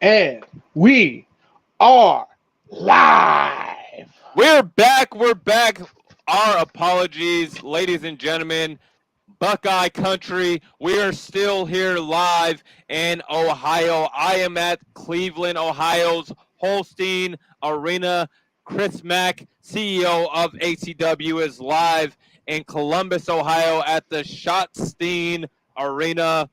And we are live. We're back. We're back. Our apologies, ladies and gentlemen. Buckeye Country. We are still here live in Ohio. I am at Cleveland, Ohio's Wolstein Arena. Chris Mack, CEO of ACW, is live in Columbus, Ohio at the Schottenstein Arena.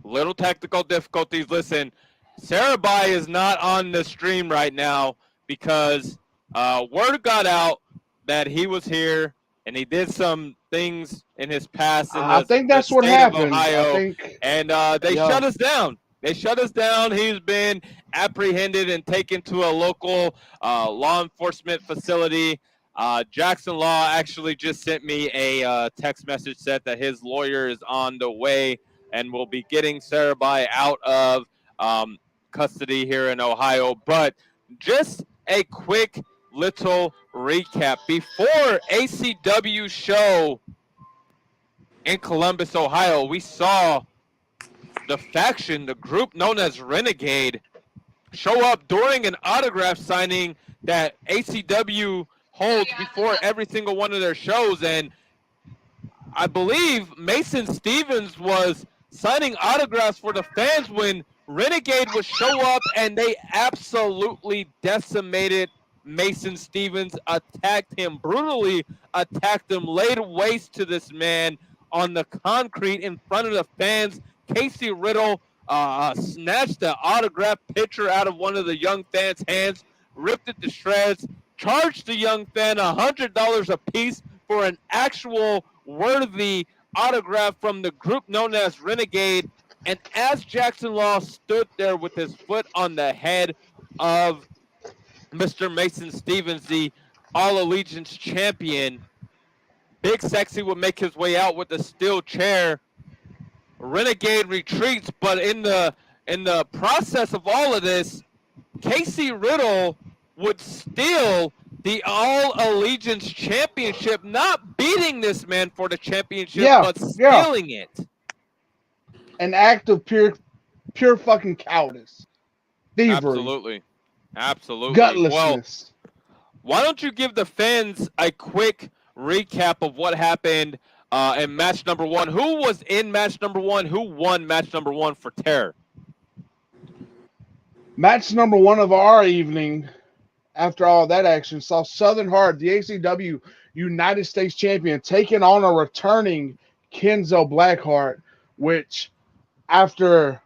Little technical difficulties. Listen, Sarabai is not on the stream right now because word got out that he was here and he did some things in his past in I think that's what happened. Ohio, and they shut us down. They shut us down. He's been apprehended and taken to a local law enforcement facility. Jackson Law actually just sent me a text message said that his lawyer is on the way and will be getting Sarabai out of custody here in Ohio. But just a quick little recap. Before ACW show in Columbus, Ohio, we saw the faction, the group known as Renegade, show up during an autograph signing that ACW holds before every single one of their shows. And I believe Mason Stevens was signing autographs for the fans when Renegade would show up, and they absolutely decimated Mason Stevens, attacked him, brutally attacked him, laid waste to this man on the concrete in front of the fans. Casey Riddle snatched the autograph picture out of one of the young fans' hands, ripped it to shreds, charged the young fan $100 a piece for an actual worthy autograph from the group known as Renegade. And as Jackson Law stood there with his foot on the head of Mr. Mason Stevens, the All Allegiance champion, Big Sexy would make his way out with a steel chair. Renegade retreats, but in the process of all of this, Casey Riddle would steal the All Allegiance championship, not beating this man for the championship, but stealing it. An act of pure fucking cowardice. Thievery. Absolutely. Gutlessness. Well, why don't you give the fans a quick recap of what happened in match number one? Who was in match number one? Who won match number one for Terror? Match number one of our evening, after all that action, saw Southern Heart, the ACW United States champion, taking on a returning Kenzo Blackheart, which, after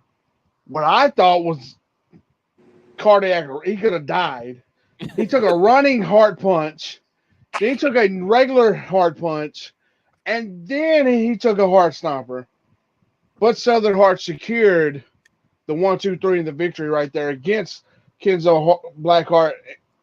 what I thought was cardiac, he could have died. He took a running heart punch, then he took a regular heart punch, and then he took a heart stomper. But Southern Heart secured the 1-2-3 in the victory right there against Kenzo Blackheart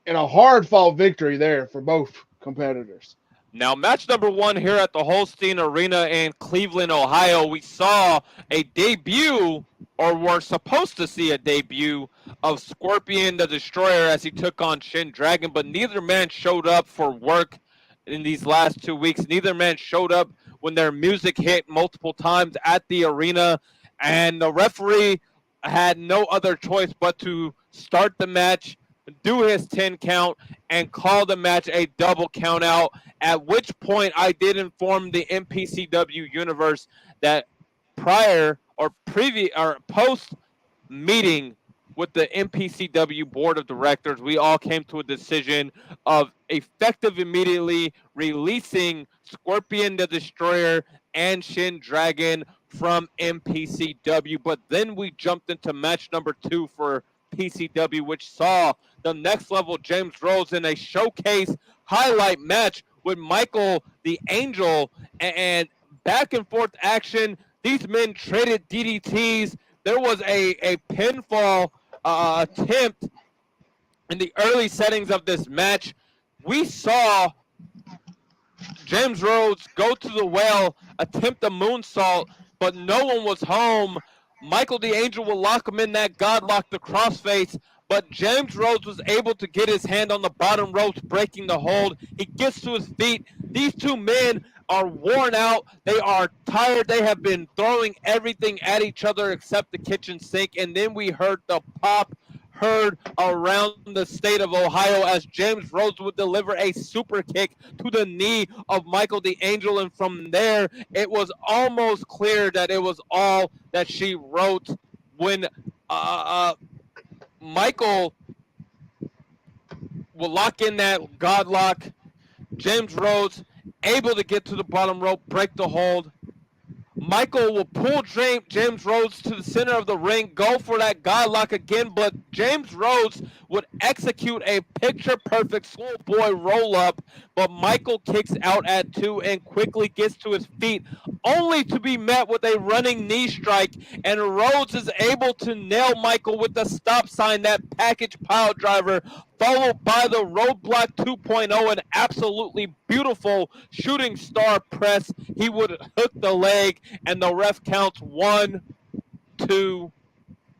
in a hard-fought victory there for both competitors. Now, match number one here at the Wolstein Arena in Cleveland, Ohio, we saw a debut, or were supposed to see a debut, of Scorpion the Destroyer as he took on Shin Dragon, but neither man showed up for work in these last 2 weeks. Neither man showed up when their music hit multiple times at the arena, and the referee had no other choice but to start the match, do his 10 count, and call the match a double count out, at which point I did inform the Mpcw universe that prior or post meeting with the Mpcw board of directors, we all came to a decision of effective immediately releasing Scorpion the Destroyer and Shin Dragon from Mpcw. But then we jumped into match number two for PCW, which saw the Next Level James Rose in a showcase highlight match with Michael the Angel, and back and forth action. These men traded DDTs. There was a pinfall attempt in the early settings of this match. We saw James Rhodes go to the well, attempt a moonsault, but no one was home. Michael the Angel will lock him in that Godlock, the crossface, but James Rhodes was able to get his hand on the bottom ropes, breaking the hold. He gets to his feet. These two men are worn out. They are tired. They have been throwing everything at each other except the kitchen sink. And then we heard the pop heard around the state of Ohio as James Rhodes would deliver a super kick to the knee of Michael the Angel. And from there, it was almost clear that it was all that she wrote when Michael will lock in that godlock. James Rhodes able to get to the bottom rope, break the hold. Michael will pull James Rhodes to the center of the ring, go for that godlock again, but James Rhodes would execute a picture-perfect schoolboy roll-up, but Michael kicks out at 2 and quickly gets to his feet, only to be met with a running knee strike, and Rhodes is able to nail Michael with the stop sign, that package pile driver, followed by the roadblock 2.0, an absolutely beautiful shooting star press. He would hook the leg, and the ref counts 1, 2,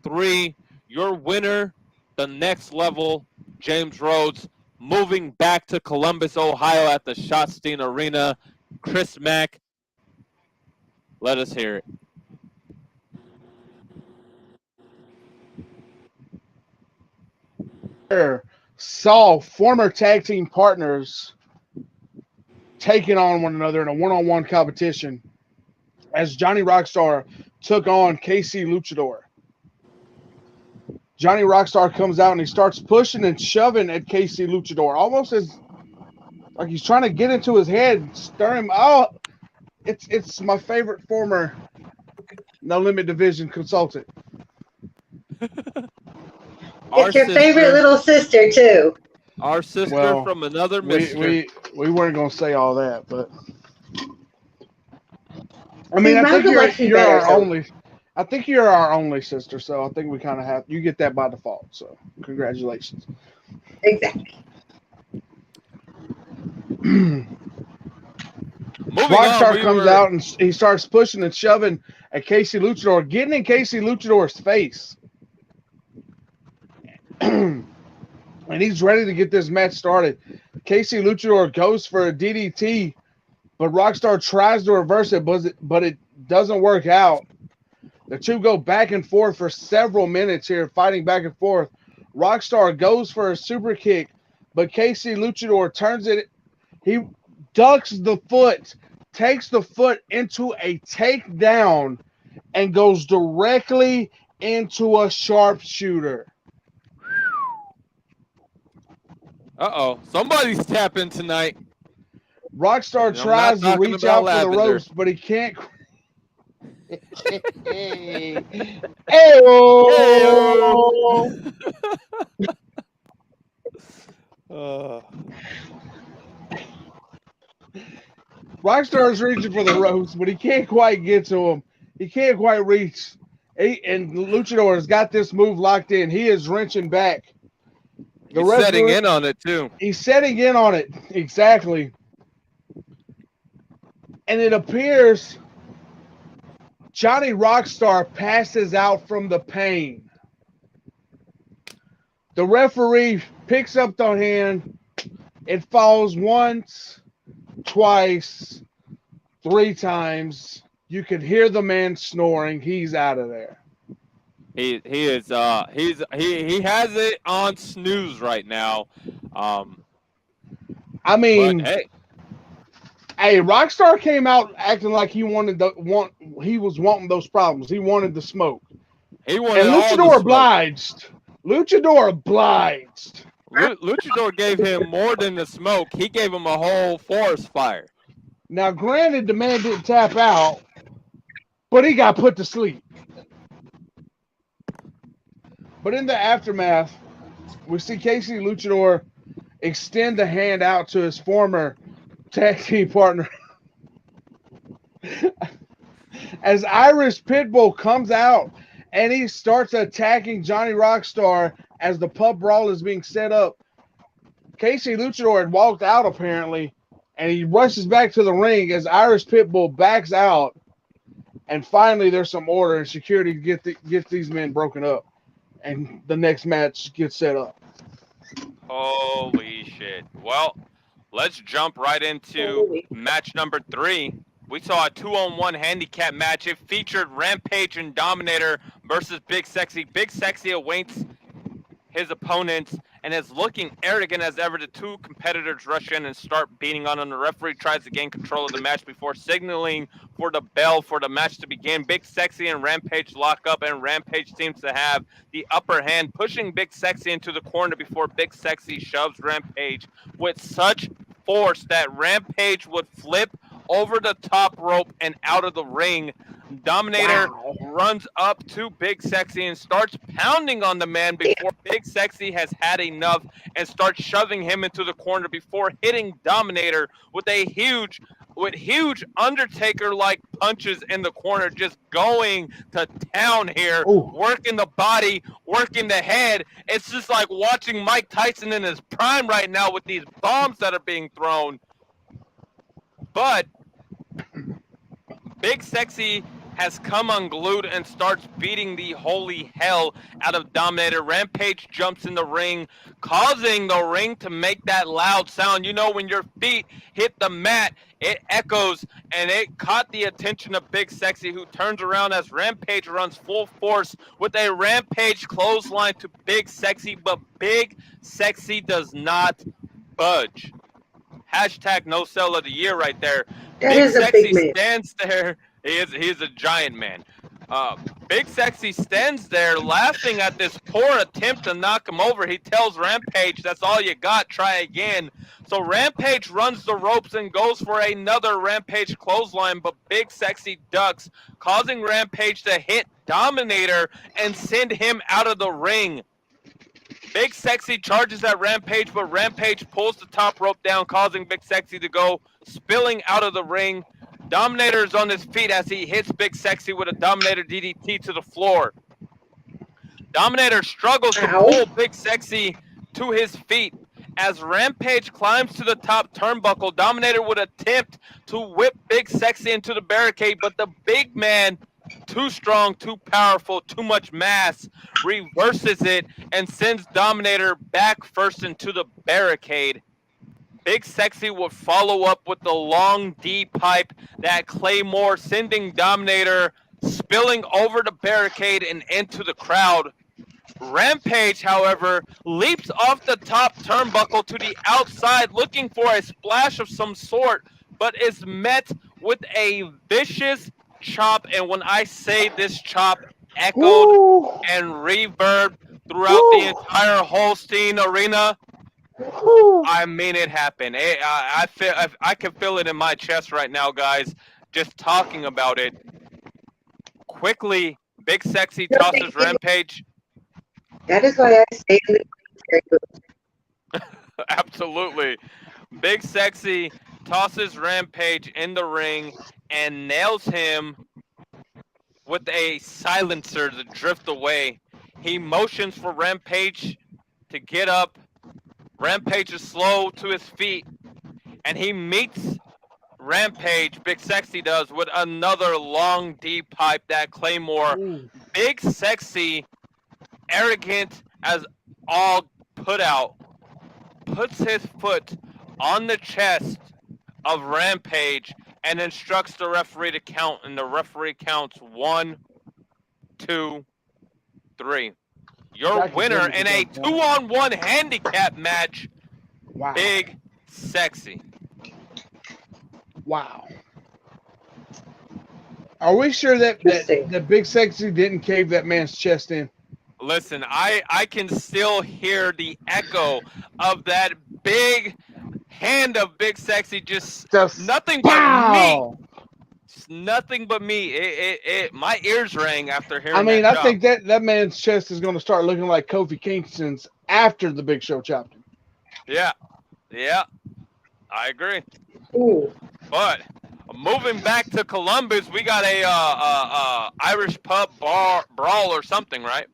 3. Your winner, the next level, James Rhodes, moving back to Columbus, Ohio at the Schottenstein Arena. Chris Mack, let us hear it. Saw former tag team partners taking on one another in a one-on-one competition as Johnny Rockstar took on KC Luchador. Johnny Rockstar comes out and he starts pushing and shoving at KC Luchador, almost as like he's trying to get into his head, stir him out. It's my favorite former No Limit Division consultant. It's your favorite little sister too. Our sister from another mister. We weren't going to say all that, but I mean, I think you're our only. I think you're our only sister, so I think we kind of have you get that by default. So congratulations. Exactly. Rockstar comes out and he starts pushing and shoving at KC Luchador, getting in KC Luchador's face. And he's ready to get this match started. KC Luchador goes for a DDT, but Rockstar tries to reverse it, but it doesn't work out. The two go back and forth for several minutes here, fighting back and forth. Rockstar goes for a super kick, but KC Luchador turns it. He ducks the foot, takes the foot into a takedown, and goes directly into a sharpshooter. Uh-oh. Somebody's tapping tonight. Rockstar tries to reach out for the ropes, but he can't. Rockstar is reaching for the ropes, but he can't quite get to him. He can't quite reach. And Luchador has got this move locked in. He is wrenching back. He's setting in on it, too. He's setting in on it. Exactly. And it appears Johnny Rockstar passes out from the pain. The referee picks up the hand. It falls once, twice, 3 times. You can hear the man snoring. He's out of there. He has it on snooze right now. I mean, hey, Rockstar came out acting like he he was wanting those problems. He wanted the smoke. He wanted and Luchador obliged. Luchador obliged. Luchador gave him more than the smoke. He gave him a whole forest fire. Now, granted, the man didn't tap out, but he got put to sleep. But in the aftermath, we see KC Luchador extend the hand out to his former tag team partner. As Irish Pitbull comes out and he starts attacking Johnny Rockstar as the pub brawl is being set up. KC Luchador had walked out apparently, and he rushes back to the ring as Irish Pitbull backs out. And finally, there's some order and security to get these men broken up. And the next match gets set up. Holy shit. Well, let's jump right into match number 3. We saw a 2-on-1 handicap match. It featured Rampage and Dominator versus Big Sexy. Big Sexy awaits his opponents and is looking arrogant as ever. The two competitors rush in and start beating on him. The referee tries to gain control of the match before signaling for the bell for the match to begin. Big Sexy and Rampage lock up, and Rampage seems to have the upper hand, pushing Big Sexy into the corner before Big Sexy shoves Rampage with such force that Rampage would flip over the top rope and out of the ring. Dominator runs up to Big Sexy and starts pounding on the man before Big Sexy has had enough and starts shoving him into the corner before hitting Dominator with huge Undertaker-like punches in the corner, just going to town here, working the body, working the head. It's just like watching Mike Tyson in his prime right now with these bombs that are being thrown. But Big Sexy has come unglued and starts beating the holy hell out of Dominator. Rampage jumps in the ring, causing the ring to make that loud sound. You know, when your feet hit the mat, it echoes, and it caught the attention of Big Sexy, who turns around as Rampage runs full force with a Rampage clothesline to Big Sexy, but Big Sexy does not budge. Hashtag no sell of the year right there. Big Sexy stands there. He's a giant man. Big Sexy stands there laughing at this poor attempt to knock him over. He tells Rampage, that's all you got, try again. So Rampage runs the ropes and goes for another Rampage clothesline, but Big Sexy ducks, causing Rampage to hit Dominator and send him out of the ring. Big Sexy charges at Rampage, but Rampage pulls the top rope down, causing Big Sexy to go spilling out of the ring. Dominator is on his feet as he hits Big Sexy with a Dominator DDT to the floor. Dominator struggles to pull Big Sexy to his feet. As Rampage climbs to the top turnbuckle, Dominator would attempt to whip Big Sexy into the barricade, but the big man, too strong, too powerful, too much mass, reverses it and sends Dominator back first into the barricade. Big Sexy would follow up with the long D pipe, that Claymore, sending Dominator spilling over the barricade and into the crowd. Rampage, however, leaps off the top turnbuckle to the outside looking for a splash of some sort, but is met with a vicious chop. And when I say this chop echoed and reverb throughout the entire Wolstein arena, I mean, it happened. I can feel it in my chest right now, guys, just talking about it. Quickly, Big Sexy tosses Rampage. That is why I stay in the Absolutely. Big Sexy tosses Rampage in the ring and nails him with a silencer to drift away. He motions for Rampage to get up. Rampage is slow to his feet, and he meets Rampage, Big Sexy does, with another long D pipe, that Claymore. Big Sexy, arrogant as all put out, puts his foot on the chest of Rampage and instructs the referee to count, and the referee counts 1, 2, 3. Your winner in a 2-on-1 handicap match, Big Sexy. Wow. Are we sure that Big Sexy didn't cave that man's chest in? Listen, I can still hear the echo of that big hand of Big Sexy, just nothing but me. Nothing but me. My ears rang after hearing. I mean, that I think that man's chest is going to start looking like Kofi Kingston's after the Big Show chapter. Yeah, I agree. Ooh. But moving back to Columbus, we got a Irish pub brawl or something, right?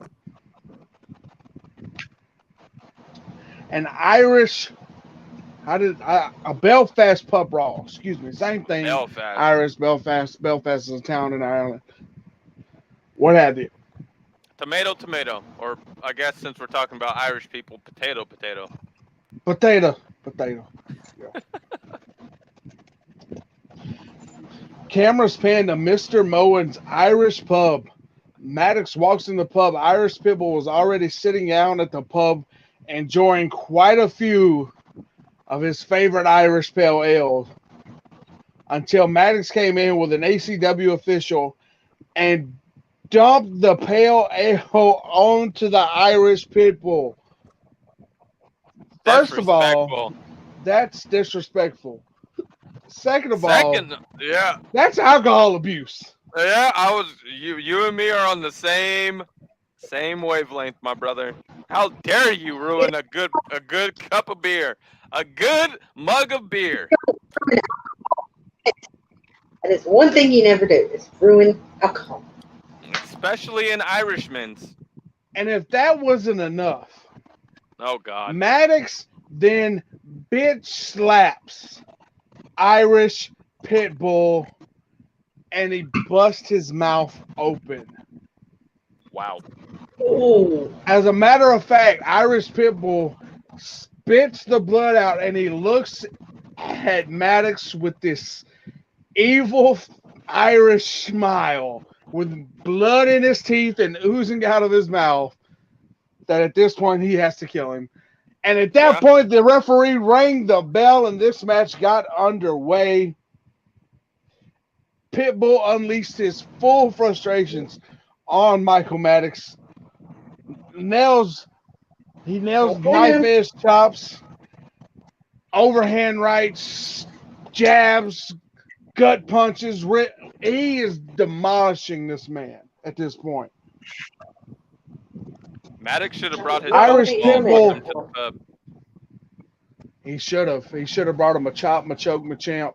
An Irish. A Belfast pub brawl? Excuse me, same thing. Belfast. Irish, Belfast. Belfast is a town in Ireland. What have you? Tomato, or I guess since we're talking about Irish people, potato. Potato. Yeah. Cameras pan to Mr. Moen's Irish pub. Maddox walks in the pub. Irish Pitbull was already sitting down at the pub, enjoying quite a few of his favorite Irish pale ales, until Maddox came in with an ACW official and dumped the pale ale onto the Irish Pitbull. First of all, that's disrespectful. Second of all, yeah, that's alcohol abuse. Yeah, you and me are on the same wavelength, my brother. How dare you ruin a good cup of beer, a good mug of beer. That is one thing you never do, is ruin alcohol. Especially in Irishmen's. And if that wasn't enough, oh God, Maddox then bitch slaps Irish Pitbull and he busts his mouth open. Wow. Ooh. As a matter of fact, Irish Pitbull spits the blood out and he looks at Maddox with this evil Irish smile with blood in his teeth and oozing out of his mouth, that at this point he has to kill him. And at that point, the referee rang the bell and this match got underway. Pitbull unleashed his full frustrations on Michael Maddox. He nails knife-edge chops, overhand rights, jabs, gut punches. He is demolishing this man at this point. Maddox should have brought his Irish Pitbull. to the pub. He should have. He should have brought him a chop, my choke, my champ.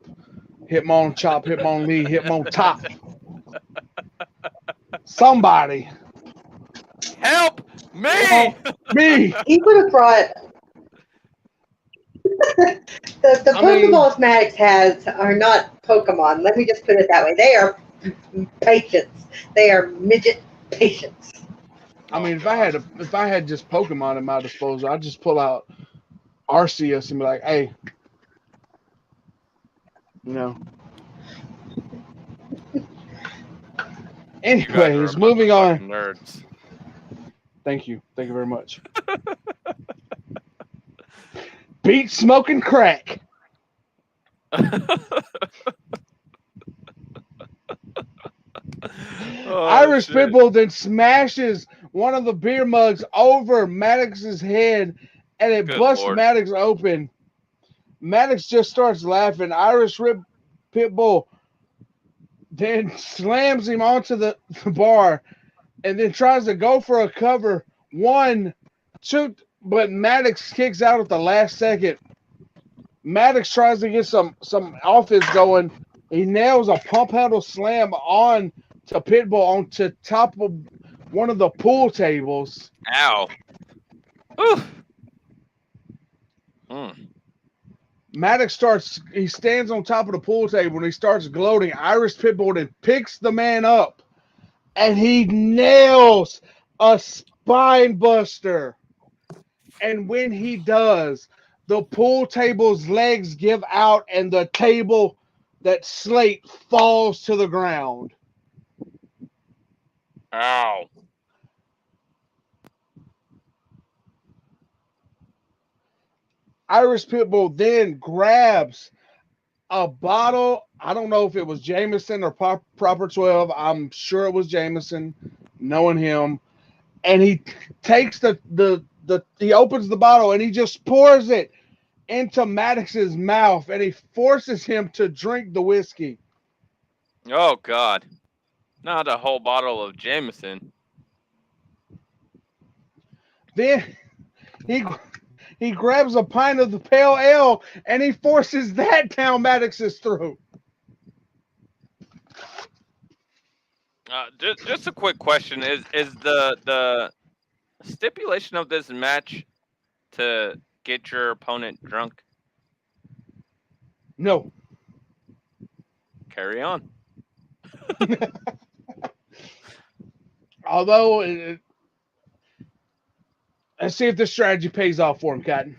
Hit him on chop, hit him on knee, hit him on top. Somebody. Help me! Help me! He would have brought the Pokeballs Maddox has are not Pokemon. Let me just put it that way. They are patients. They are midget patients. I mean, if I had just Pokemon at my disposal, I'd just pull out Arceus and be like, hey, you know. Anyways, moving on. Nerds. Thank you very much. Beat smoking crack. Irish Pitbull then smashes one of the beer mugs over Maddox's head, and it busts Maddox open. Maddox just starts laughing. Irish Pitbull then slams him onto the bar and then tries to go for a cover. 1, 2, but Maddox kicks out at the last second. Maddox tries to get some offense going. He nails a pump handle slam on to Pitbull onto top of one of the pool tables. Ow. Maddox stands on top of the pool table and he starts gloating. Irish Pitbull then picks the man up and he nails a spine buster. And when he does, the pool table's legs give out and the table, that slate, falls to the ground. Ow. Irish Pitbull then grabs a bottle. I don't know if it was Jameson or Proper 12. I'm sure it was Jameson, knowing him. And he takes he opens the bottle and he just pours it into Maddox's mouth and he forces him to drink the whiskey. Oh, God. Not a whole bottle of Jameson. Then he grabs a pint of the pale ale and he forces that down Maddox's throat. Just a quick question: Is the stipulation of this match to get your opponent drunk? No. Carry on. Although, let's see if this strategy pays off for him, Cotton.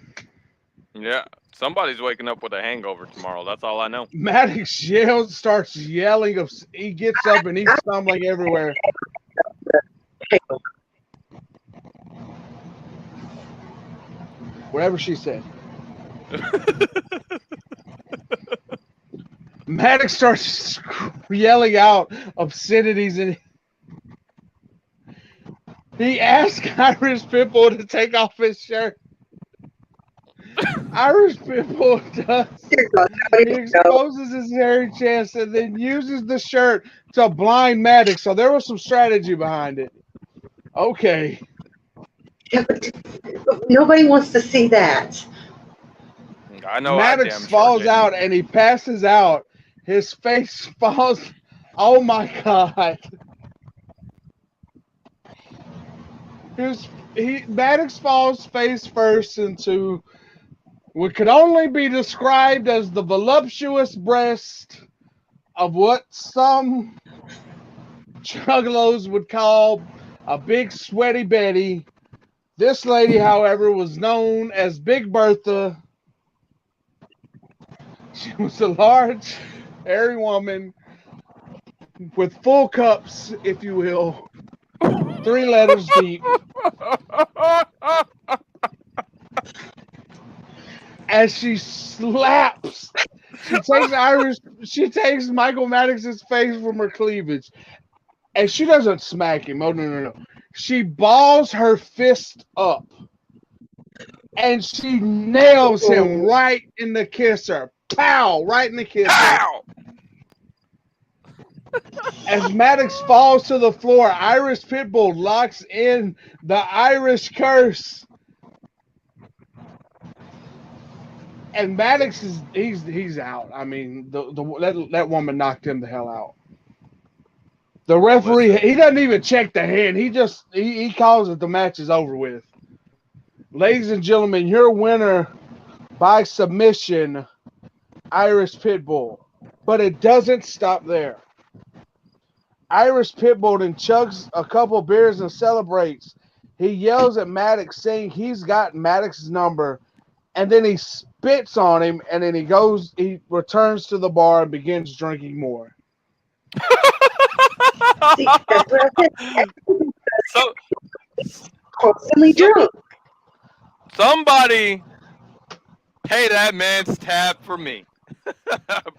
Yeah, somebody's waking up with a hangover tomorrow. That's all I know. Maddox starts yelling. He gets up and he's stumbling everywhere. Whatever she said. Maddox starts yelling out obscenities and he asks Irish Pitbull to take off his shirt. Irish Pitbull does. He exposes his hairy chest and then uses the shirt to blind Maddox. So there was some strategy behind it. Okay. Yeah, but nobody wants to see that. I know. Maddox falls out and he passes out. His face falls. Oh my God. Maddox falls face first into what could only be described as the voluptuous breast of what some juggalos would call a big sweaty Betty. This lady, however, was known as Big Bertha. She was a large, hairy woman with full cups, if you will, 3 letters deep. As she slaps, she takes Michael Maddox's face from her cleavage, and she doesn't smack him. Oh no! She balls her fist up, and she nails him right in the kisser. Pow! Right in the kisser. Pow! As Maddox falls to the floor, Irish Pitbull locks in the Irish curse. And Maddox he's out. I mean, that woman knocked him the hell out. The referee, he doesn't even check the hand. He calls it the match is over with. Ladies and gentlemen, your winner by submission, Irish Pitbull. But it doesn't stop there. Irish Pitbull then chugs a couple beers and celebrates. He yells at Maddox saying he's got Maddox's number. And then he spits on him, and then he returns to the bar and begins drinking more. See, that's what I said. So, Constantly drunk. Somebody pay that man's tab for me.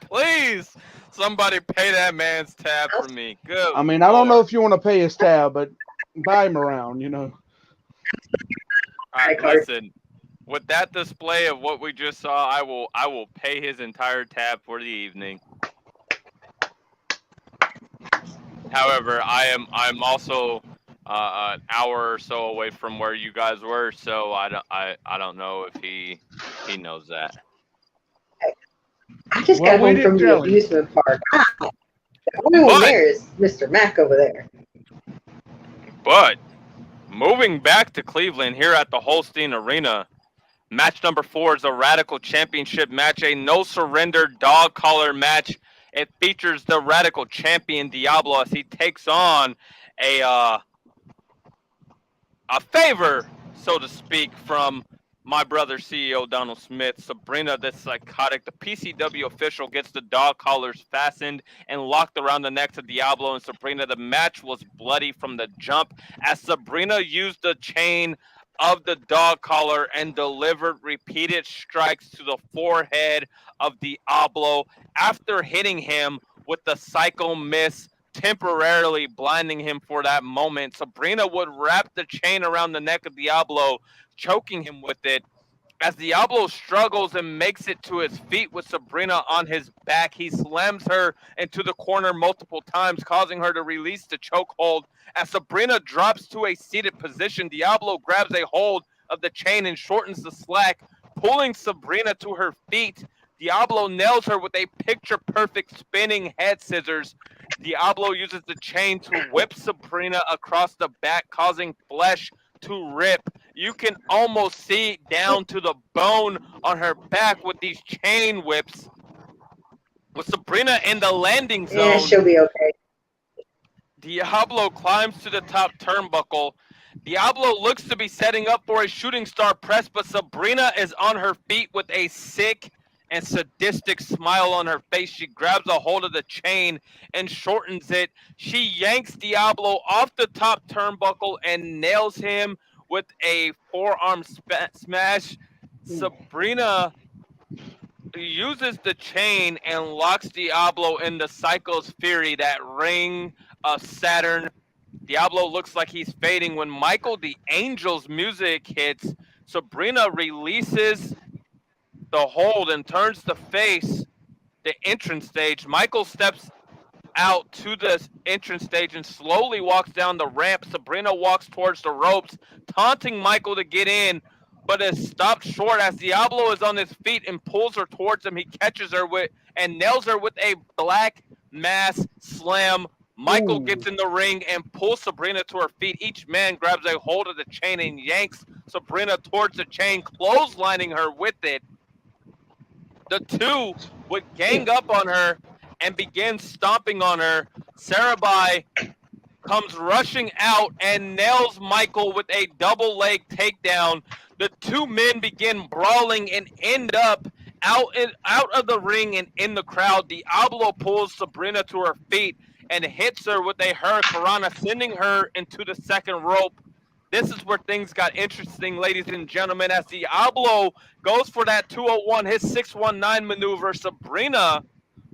Please, somebody pay that man's tab for me. Good. I mean, I don't know if you want to pay his tab, but buy him around, All right, listen. With that display of what we just saw, I will pay his entire tab for the evening. However, I'm also an hour or so away from where you guys were, so I don't know if he knows that. I just got home from the amusement park. The only one there is Mr. Mack over there. But moving back to Cleveland here at the Wolstein Arena. Match number 4 is a Radical Championship match, a no-surrender dog collar match. It features the Radical Champion Diablo as he takes on a favor, so to speak, from my brother CEO Donald Smith. Sabrina the Psychotic, the PCW official, gets the dog collars fastened and locked around the necks of Diablo and Sabrina. The match was bloody from the jump as Sabrina used the chain of the dog collar and delivered repeated strikes to the forehead of Diablo after hitting him with the Psycho Miss, temporarily blinding him for that moment. Sabrina would wrap the chain around the neck of Diablo, choking him with it. As Diablo struggles and makes it to his feet with Sabrina on his back, he slams her into the corner multiple times, causing her to release the chokehold. As Sabrina drops to a seated position, Diablo grabs a hold of the chain and shortens the slack, pulling Sabrina to her feet. Diablo nails her with a picture-perfect spinning head scissors. Diablo uses the chain to whip Sabrina across the back, causing flesh to rip. You can almost see down to the bone on her back with these chain whips. With Sabrina in the landing zone, yeah, she'll be okay. Diablo climbs to the top turnbuckle, Diablo looks to be setting up for a shooting star press, but Sabrina is on her feet with a sick and sadistic smile on her face. She grabs a hold of the chain and shortens it. She yanks Diablo off the top turnbuckle and nails him with a forearm smash. Sabrina uses the chain and locks Diablo in the Psycho's Fury, that ring of Saturn. Diablo looks like he's fading when Michael the Angel's music hits. Sabrina releases the hold and turns to face the entrance stage. Michael steps out to the entrance stage and slowly walks down the ramp. Sabrina walks towards the ropes, taunting Michael to get in, but is stopped short as Diablo is on his feet and pulls her towards him. He catches her with and nails her with a black mass slam. Michael gets in the ring and pulls Sabrina to her feet. Each man grabs a hold of the chain and yanks Sabrina towards the chain, clotheslining her with it. The two would gang up on her and begin stomping on her. Sarabai comes rushing out and nails Michael with a double leg takedown. The two men begin brawling and end up out of the ring and in the crowd. Diablo pulls Sabrina to her feet and hits her with a Hurricanrana, sending her into the second rope. This is where things got interesting, ladies and gentlemen, as Diablo goes for that 201, his 619 maneuver. Sabrina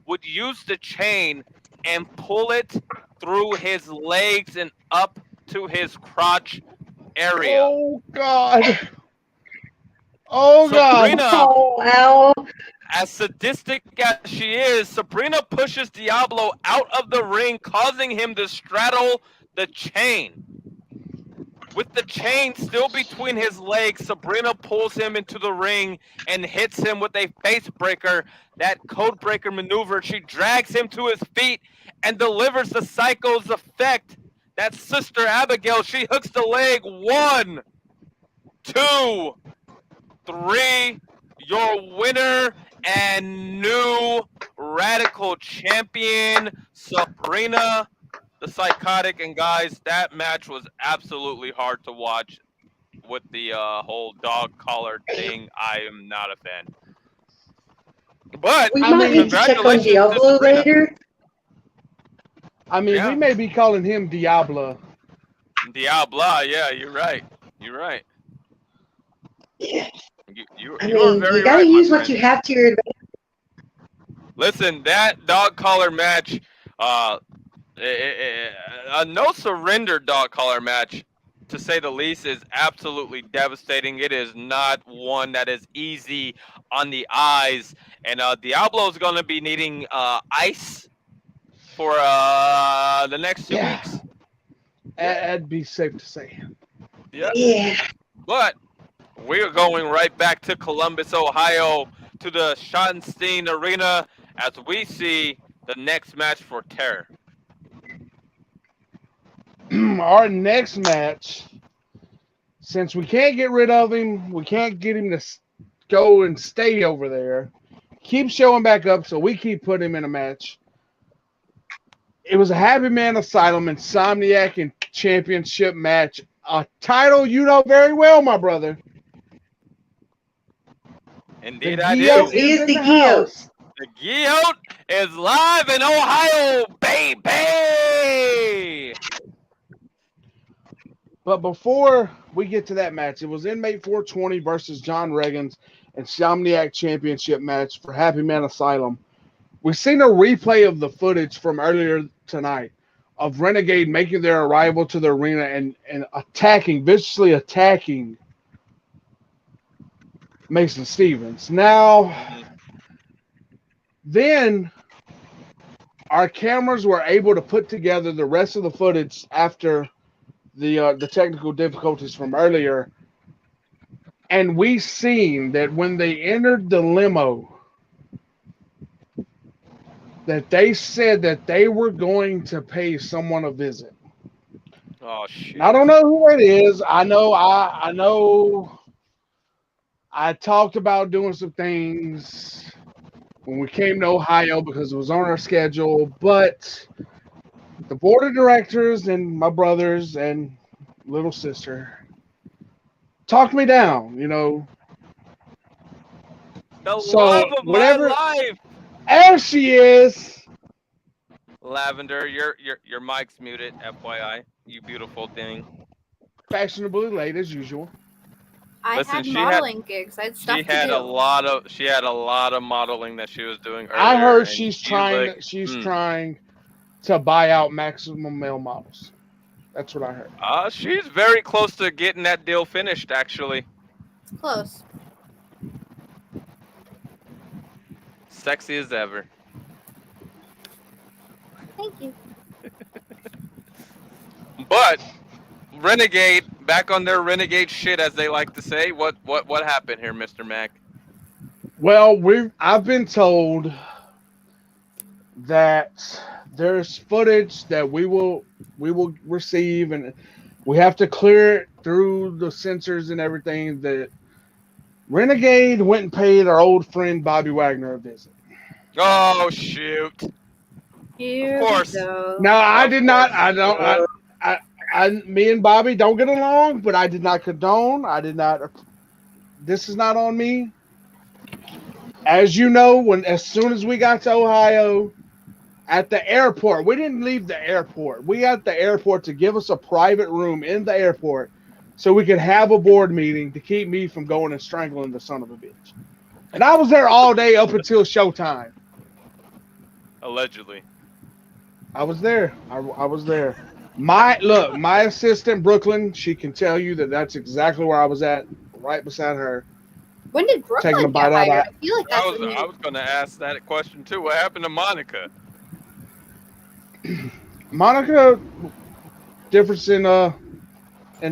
would use the chain and pull it through his legs and up to his crotch area. Oh, God. Oh, Sabrina, God. Oh, ow. as sadistic as she is, Sabrina pushes Diablo out of the ring, causing him to straddle the chain. With the chain still between his legs, Sabrina pulls him into the ring and hits him with a face breaker, that code breaker maneuver. She drags him to his feet and delivers the Psycho's effect. That's Sister Abigail. She hooks the leg. 1, 2, 3. Your winner and new Radical Champion, Sabrina the Psychotic. And guys, that match was absolutely hard to watch with the whole dog collar thing. I am not a fan. But We might need to check on Diablo later. I mean, we may be calling him Diablo. Diabla, yeah, you're right. You're right. Yeah. You I are mean, very you gotta right, use my what friend. you have to your advantage. Listen, that dog collar match, a no surrender dog collar match, to say the least, is absolutely devastating. It is not one that is easy on the eyes, and Diablo is going to be needing ice for the next 2 weeks. That'd be safe to say. Yeah. But we're going right back to Columbus, Ohio, to the Schottenstein Arena as we see the next match for Terror. Our next match, since we can't get rid of him, we can't get him to go and stay over there, keep showing back up, so we keep putting him in a match. It was a Happy Man Asylum Insomniac and Championship match. A title you know very well, my brother. Indeed, The I Guillotine do. Is in the house. The Guillotine is live in Ohio, baby! But before we get to that match, it was Inmate 420 versus John Reagan's Insomniac Championship match for Happy Man Asylum. We've seen a replay of the footage from earlier tonight of Renegade making their arrival to the arena and viciously attacking Mason Stevens. Now, then our cameras were able to put together the rest of the footage after the technical difficulties from earlier, and we seen that when they entered the limo, that they said that they were going to pay someone a visit. Oh, shit. I don't know who it is. I know I talked about doing some things when we came to Ohio because it was on our schedule, but the board of directors and my brothers and little sister, talked me down, you know. The So love of whatever, my life. there she is. Lavender, your mic's muted, FYI. You beautiful thing. Fashionably late as usual. I Listen, had she modeling gigs. I had stuff She to had do. a lot of modeling that she was doing earlier. I heard and she's you trying. like, She's trying to buy out maximum male models. That's what I heard. She's very close to getting that deal finished, actually. Close. Sexy as ever. Thank you. But Renegade, back on their renegade shit, as they like to say. What happened here, Mr. Mack? Well, I've been told that there's footage that we will receive, and we have to clear it through the censors and everything. That Renegade went and paid our old friend Bobby Wagner a visit. Oh shoot! Here Of course. we go. No, I Of did not. course. I don't. Me and Bobby don't get along, but I did not condone. I did not. This is not on me. As you know, as soon as we got to Ohio, at the airport, we didn't leave the airport. We got the airport to give us a private room in the airport so we could have a board meeting to keep me from going and strangling the son of a bitch. And I was there all day up until showtime. Allegedly. I was there. I was there. My assistant Brooklyn, she can tell you that that's exactly where I was at, right beside her. When did Brooklyn get hired? I feel like that's I was going to ask that question too. What happened to Monica? Monica, difference in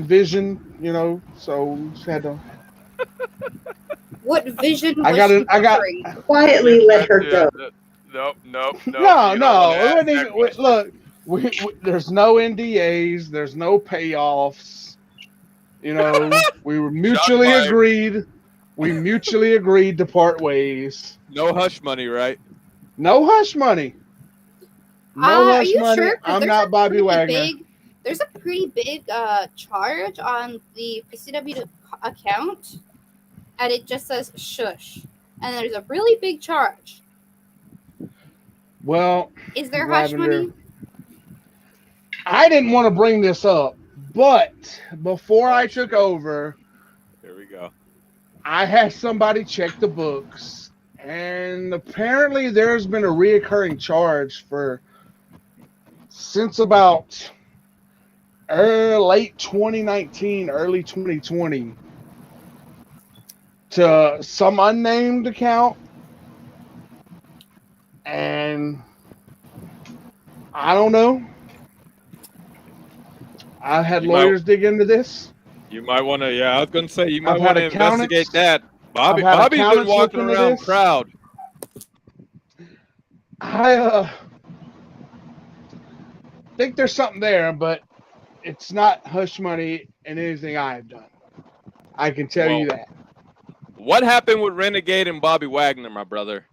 vision, you know, so she had to. What vision was I got quietly let her go. Nope. No. It wasn't even, look, we, there's no NDAs, there's no payoffs. You know, we were mutually agreed. We mutually agreed to part ways. No hush money, right? No hush money. No hush money. Sure? I'm not Bobby Wagner. There's a pretty big charge on the PCW account, and it just says shush. And there's a really big charge. Well, is there hush money? I didn't want to bring this up, but before I took over, here we go. I had somebody check the books, and apparently there's been a reoccurring charge since about late 2019, early 2020 to some unnamed account. And I don't know. I had lawyers dig into this. You might want to, I was going to say, you might want to accountants- investigate that. Bobby's been accountants walking look into around this. proud. I think there's something there, but it's not hush money in anything I've done. I can tell you that. What happened with Renegade and Bobby Wagner, my brother?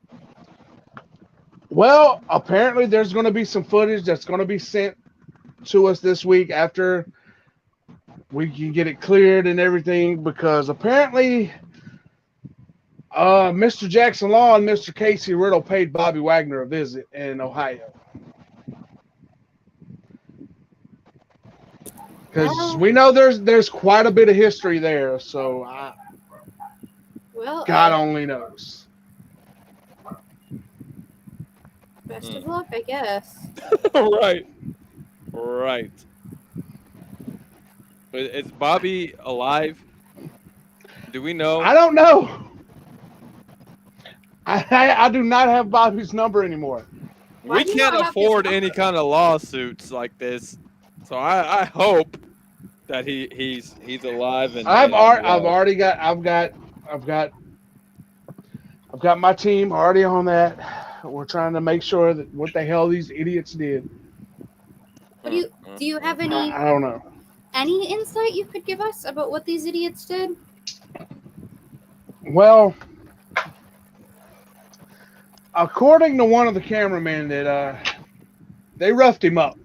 Well, apparently there's going to be some footage that's going to be sent to us this week after we can get it cleared and everything, because apparently Mr. Jackson Law and Mr. Casey Riddle paid Bobby Wagner a visit in Ohio. Because we know there's quite a bit of history there, so God only knows. Best of luck, I guess. Right. But is Bobby alive? Do we know? I don't know. I do not have Bobby's number anymore. We can't afford any kind of lawsuits like this, so I hope that he's alive. And I've got my team already on that. We're trying to make sure that what the hell these idiots did. Do you have any? I don't know. Any insight you could give us about what these idiots did? Well, according to one of the cameramen, that they roughed him up.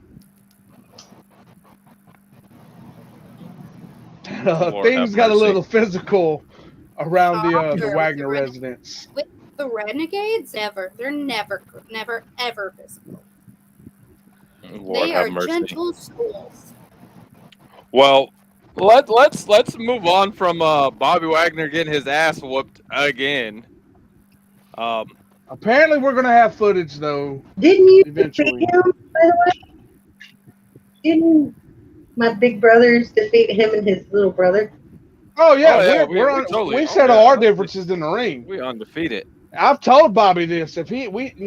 things got a little physical around the Sure, Wagner residence. With the Renegades, they're never, ever physical. Lord they have are mercy. gentle souls. Well, let's move on from Bobby Wagner getting his ass whooped again. Apparently, we're gonna have footage though. Didn't you eventually defeat him, by the way? Didn't my big brothers defeat him and his little brother? Oh yeah, Oh, yeah, we're we on. totally- We oh, settle yeah, our that's- differences in the ring. We undefeated. I've told Bobby this. If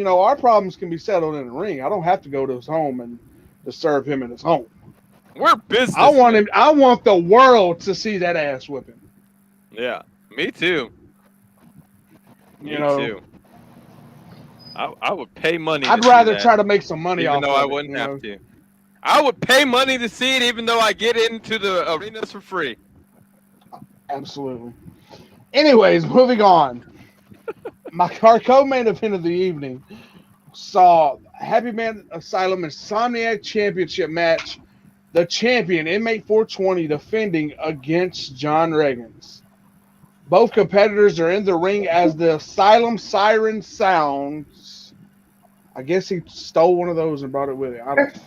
our problems can be settled in the ring. I don't have to go to his home and to serve him in his home. We're business. I want the world to see that ass whipping. Yeah, me too. Me You know, too. I would pay money. I'd to rather see that, try to make some money even off though of I it, wouldn't you know? have to. I would pay money to see it, even though I get into the arenas for free. Absolutely. Anyways, moving on. Our co-main event of the evening saw Happy Man Asylum Insomniac Championship match. The champion, Inmate 420, defending against John Reagans. Both competitors are in the ring as the Asylum siren sounds. I guess he stole one of those and brought it with him. I don't.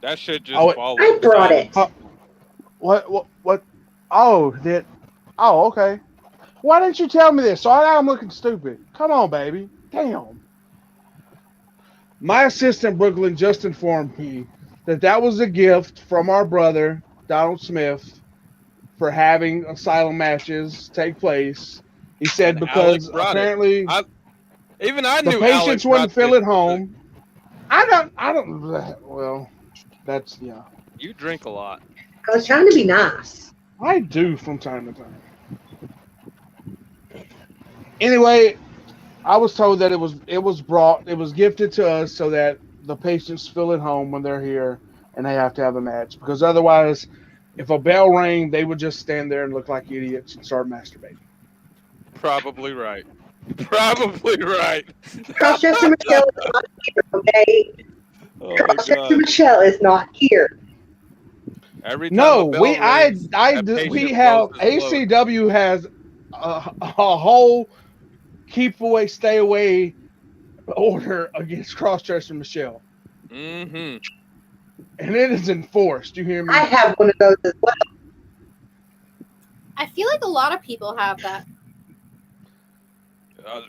That should just follow. I brought it. What? Oh, okay. Why didn't you tell me this? So now I'm looking stupid. Come on, baby. Damn. My assistant, Brooklyn, just informed me that was a gift from our brother, Donald Smith, for having Asylum matches take place. He said And because apparently I knew the patients wouldn't feel at home. I don't. Well, that's, yeah. You drink a lot. I was trying to be nice. I do from time to time. Anyway, I was told that it was gifted to us so that the patients feel at home when they're here and they have to have a match, because otherwise, if a bell rang, they would just stand there and look like idiots and start masturbating. Probably right. Probably right. Crossdresser Michelle is not here, okay? Oh, Crossdresser Michelle is not here. Every time No, a bell we rings, that we patient have blows his load. ACW has a whole keep away, stay away order against Crossdresser Michelle. Mm-hmm. And it is enforced. You hear me? I have one of those as well. I feel like a lot of people have that.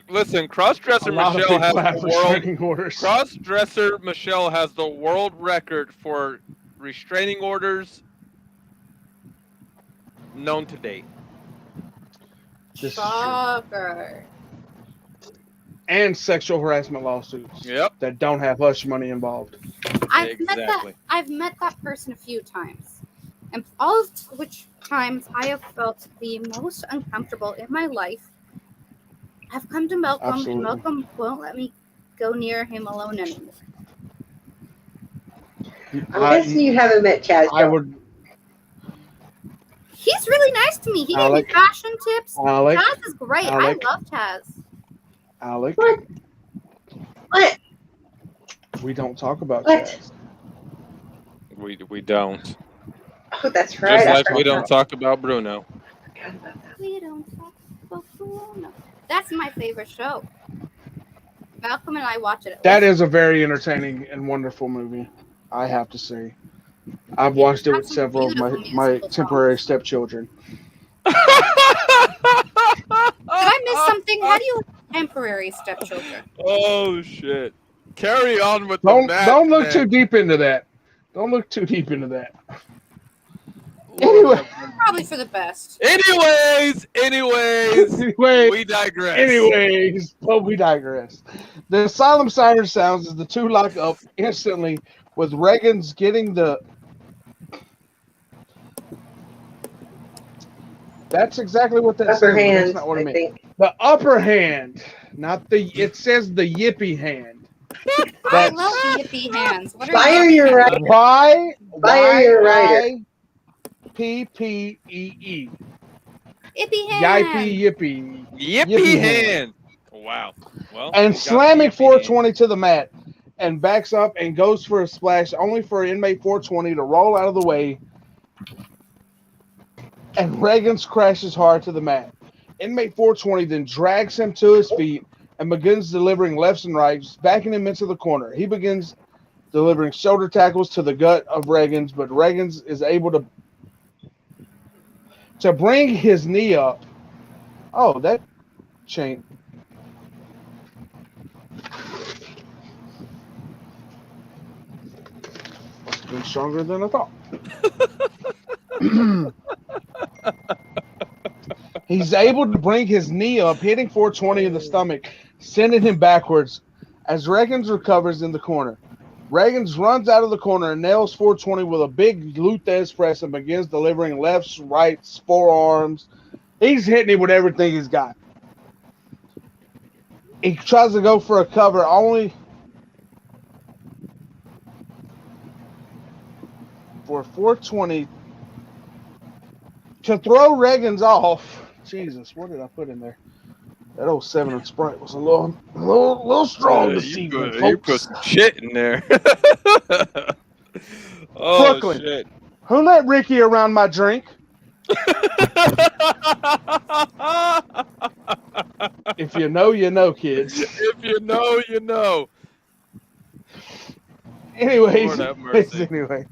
Listen, Crossdresser Michelle has the world. Crossdresser Michelle has the world record for restraining orders known to date. Shocker. And sexual harassment lawsuits. Yep. That don't have hush money involved. I've met that person a few times, and all of which times I have felt the most uncomfortable in my life. I've come to Malcolm, Absolutely. and Malcolm won't let me go near him alone anymore. I'm guessing you haven't met Chaz. I would. He's really nice to me. He gave me fashion tips. Chaz is great. I love Chaz. Alec. What? We don't talk about What? Chaz. We don't. Oh, that's right. Just like we don't talk about Bruno. We don't talk about Bruno. That's my favorite show. Malcolm and I watch it. That is a very entertaining and wonderful movie, I have to say. I've watched it with several of my temporary stepchildren. Did I miss something? How do you temporary stepchildren? Oh shit! Carry on with Don't the match, don't look man. too deep into that. Don't look too deep into that. Anyway, Probably for the best. Anyways, we digress. But we digress. The Asylum siren sounds as the two lock up instantly, with Reagans getting the. That's exactly what that Upper says. But hand, that's not what I I mean. think. The upper hand, not the. It says the yippee hand. I love the yippee hands. What are Fire you your right. Y Fire your rider. P-P-E-E. Yippee hand. Yippee. Yippee hand. Wow. Well. And we got slamming the yippee 420 to the mat and backs up and goes for a splash, only for inmate 420 to roll out of the way and Reagans crashes hard to the mat. Inmate 420 then drags him to his feet and begins delivering lefts and rights, backing him into the corner. He begins delivering shoulder tackles to the gut of Reagans, but Reagans is able to bring his knee up. Oh, that chain. Must have been stronger than I thought. He's able to bring his knee up, hitting 420 in the stomach, sending him backwards as Reagans recovers in the corner. Reagans runs out of the corner and nails 420 with a big Luthez press and begins delivering lefts, rights, forearms. He's hitting him with everything he's got. He tries to go for a cover only for 420 to throw Reagans off. Jesus, what did I put in there? That 07 and Sprite was a little strong this evening, folks. You put some shit in there. Brooklyn, shit. Who let Ricky around my drink? If you know, you know, kids. If you know, you know. Anyways, Lord have mercy. anyway.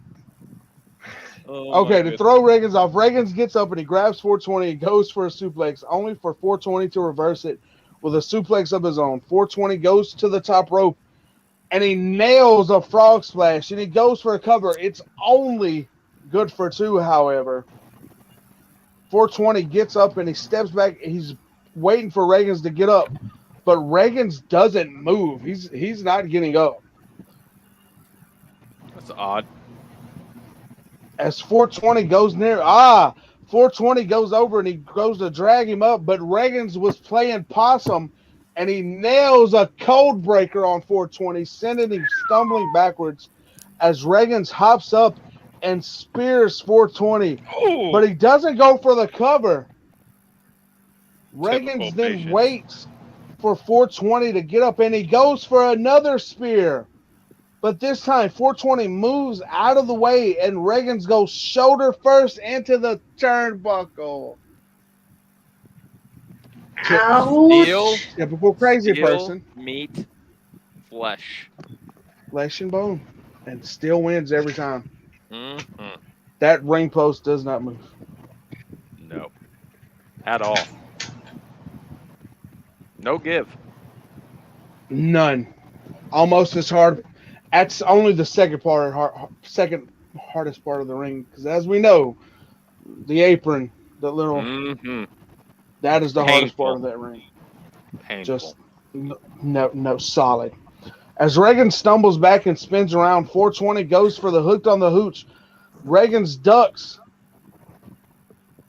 Oh, okay, to throw Reagans off, Reagans gets up and he grabs 420 and goes for a suplex, only for 420 to reverse it with a suplex of his own. 420 goes to the top rope and he nails a frog splash and he goes for a cover. It's only good for two, however. 420 gets up and he steps back. He's waiting for Reagans to get up, but Reagans doesn't move. He's not getting up. That's odd. As 420 goes near, 420 goes over and he goes to drag him up, but Reagans was playing possum and he nails a code breaker on 420, sending him stumbling backwards as Reagans hops up and spears 420. Ooh. But he doesn't go for the cover. Reagans then waits for 420 to get up and he goes for another spear. But this time, 420 moves out of the way, and Reagans goes shoulder first into the turnbuckle. Steel, typical crazy person. Meat, flesh. Flesh and bone. And still wins every time. Mm-hmm. That ring post does not move. No. At all. No give. None. Almost as hard. That's only the second hardest part of the ring, because as we know, the apron, the little, that is the hardest part of that ring. Painful. Just no solid. As Reagans stumbles back and spins around, 420 goes for the hooked on the hooch. Reagans ducks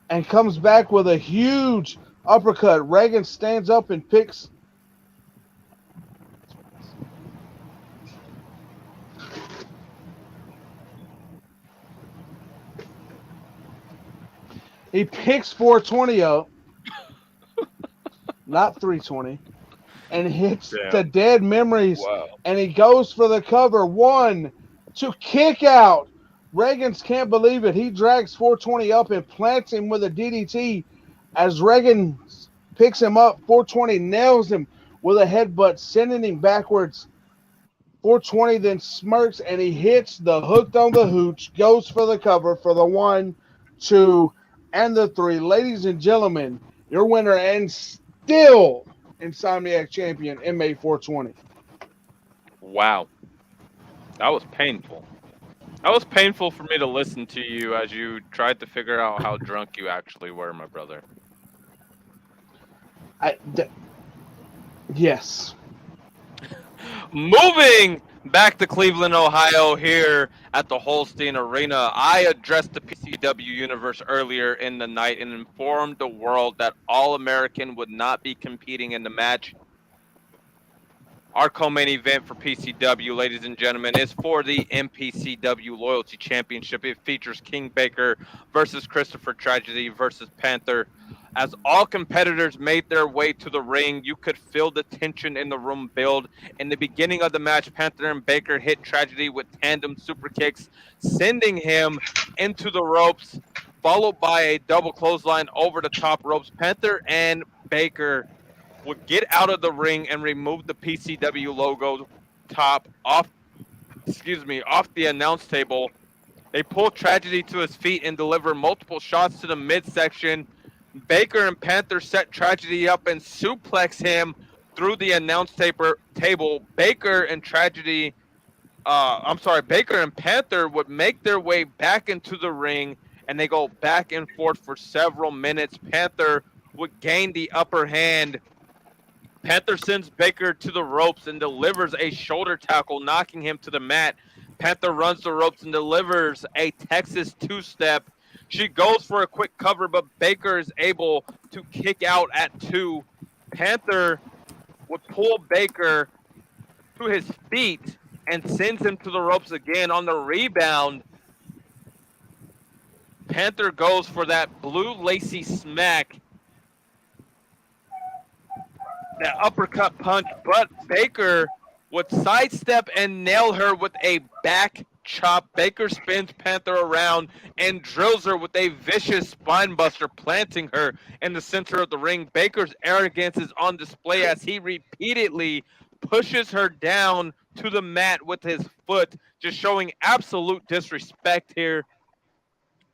and comes back with a huge uppercut. Reagans stands up and picks. He picks 420 up, not 320, and hits the dead memories. Wow. And he goes for the cover. 1, 2, kick out. Reagans can't believe it. He drags 420 up and plants him with a DDT. As Reagans picks him up, 420 nails him with a headbutt, sending him backwards. 420 then smirks and he hits the hooked on the hooch, goes for the cover for the 1, 2, and the 3. Ladies and gentlemen, your winner and still Insomniac champion, MA420. Wow. That was painful. That was painful for me to listen to you as you tried to figure out how drunk you actually were, my brother. Yes. Moving back to Cleveland, Ohio, here at the Wolstein Arena, I addressed the PCW universe earlier in the night and informed the world that All-American would not be competing in the match. Our co-main event for PCW, ladies and gentlemen, is for the Mpcw Loyalty Championship. It features King Baker versus Christopher Tragedy versus Panther. As all competitors made their way to the ring, you could feel the tension in the room build. In the beginning of the match, Panther and Baker hit Tragedy with tandem super kicks, sending him into the ropes. followed by a double clothesline over the top ropes. Panther and Baker would get out of the ring and remove the PCW logo top off the announce table. They pull Tragedy to his feet and deliver multiple shots to the midsection. Baker and Panther set Tragedy up and suplex him through the announce table. Baker and Panther would make their way back into the ring, and they go back and forth for several minutes. Panther would gain the upper hand. Panther sends Baker to the ropes and delivers a shoulder tackle, knocking him to the mat. Panther runs the ropes and delivers a Texas two-step. She goes for a quick cover, but Baker is able to kick out at 2. Panther would pull Baker to his feet and sends him to the ropes again. On the rebound, Panther goes for that blue lacy smack, that uppercut punch, but Baker would sidestep and nail her with a back chop. Baker spins Panther around and drills her with a vicious spine buster, planting her in the center of the ring. Baker's arrogance is on display as he repeatedly pushes her down to the mat with his foot, just showing absolute disrespect here.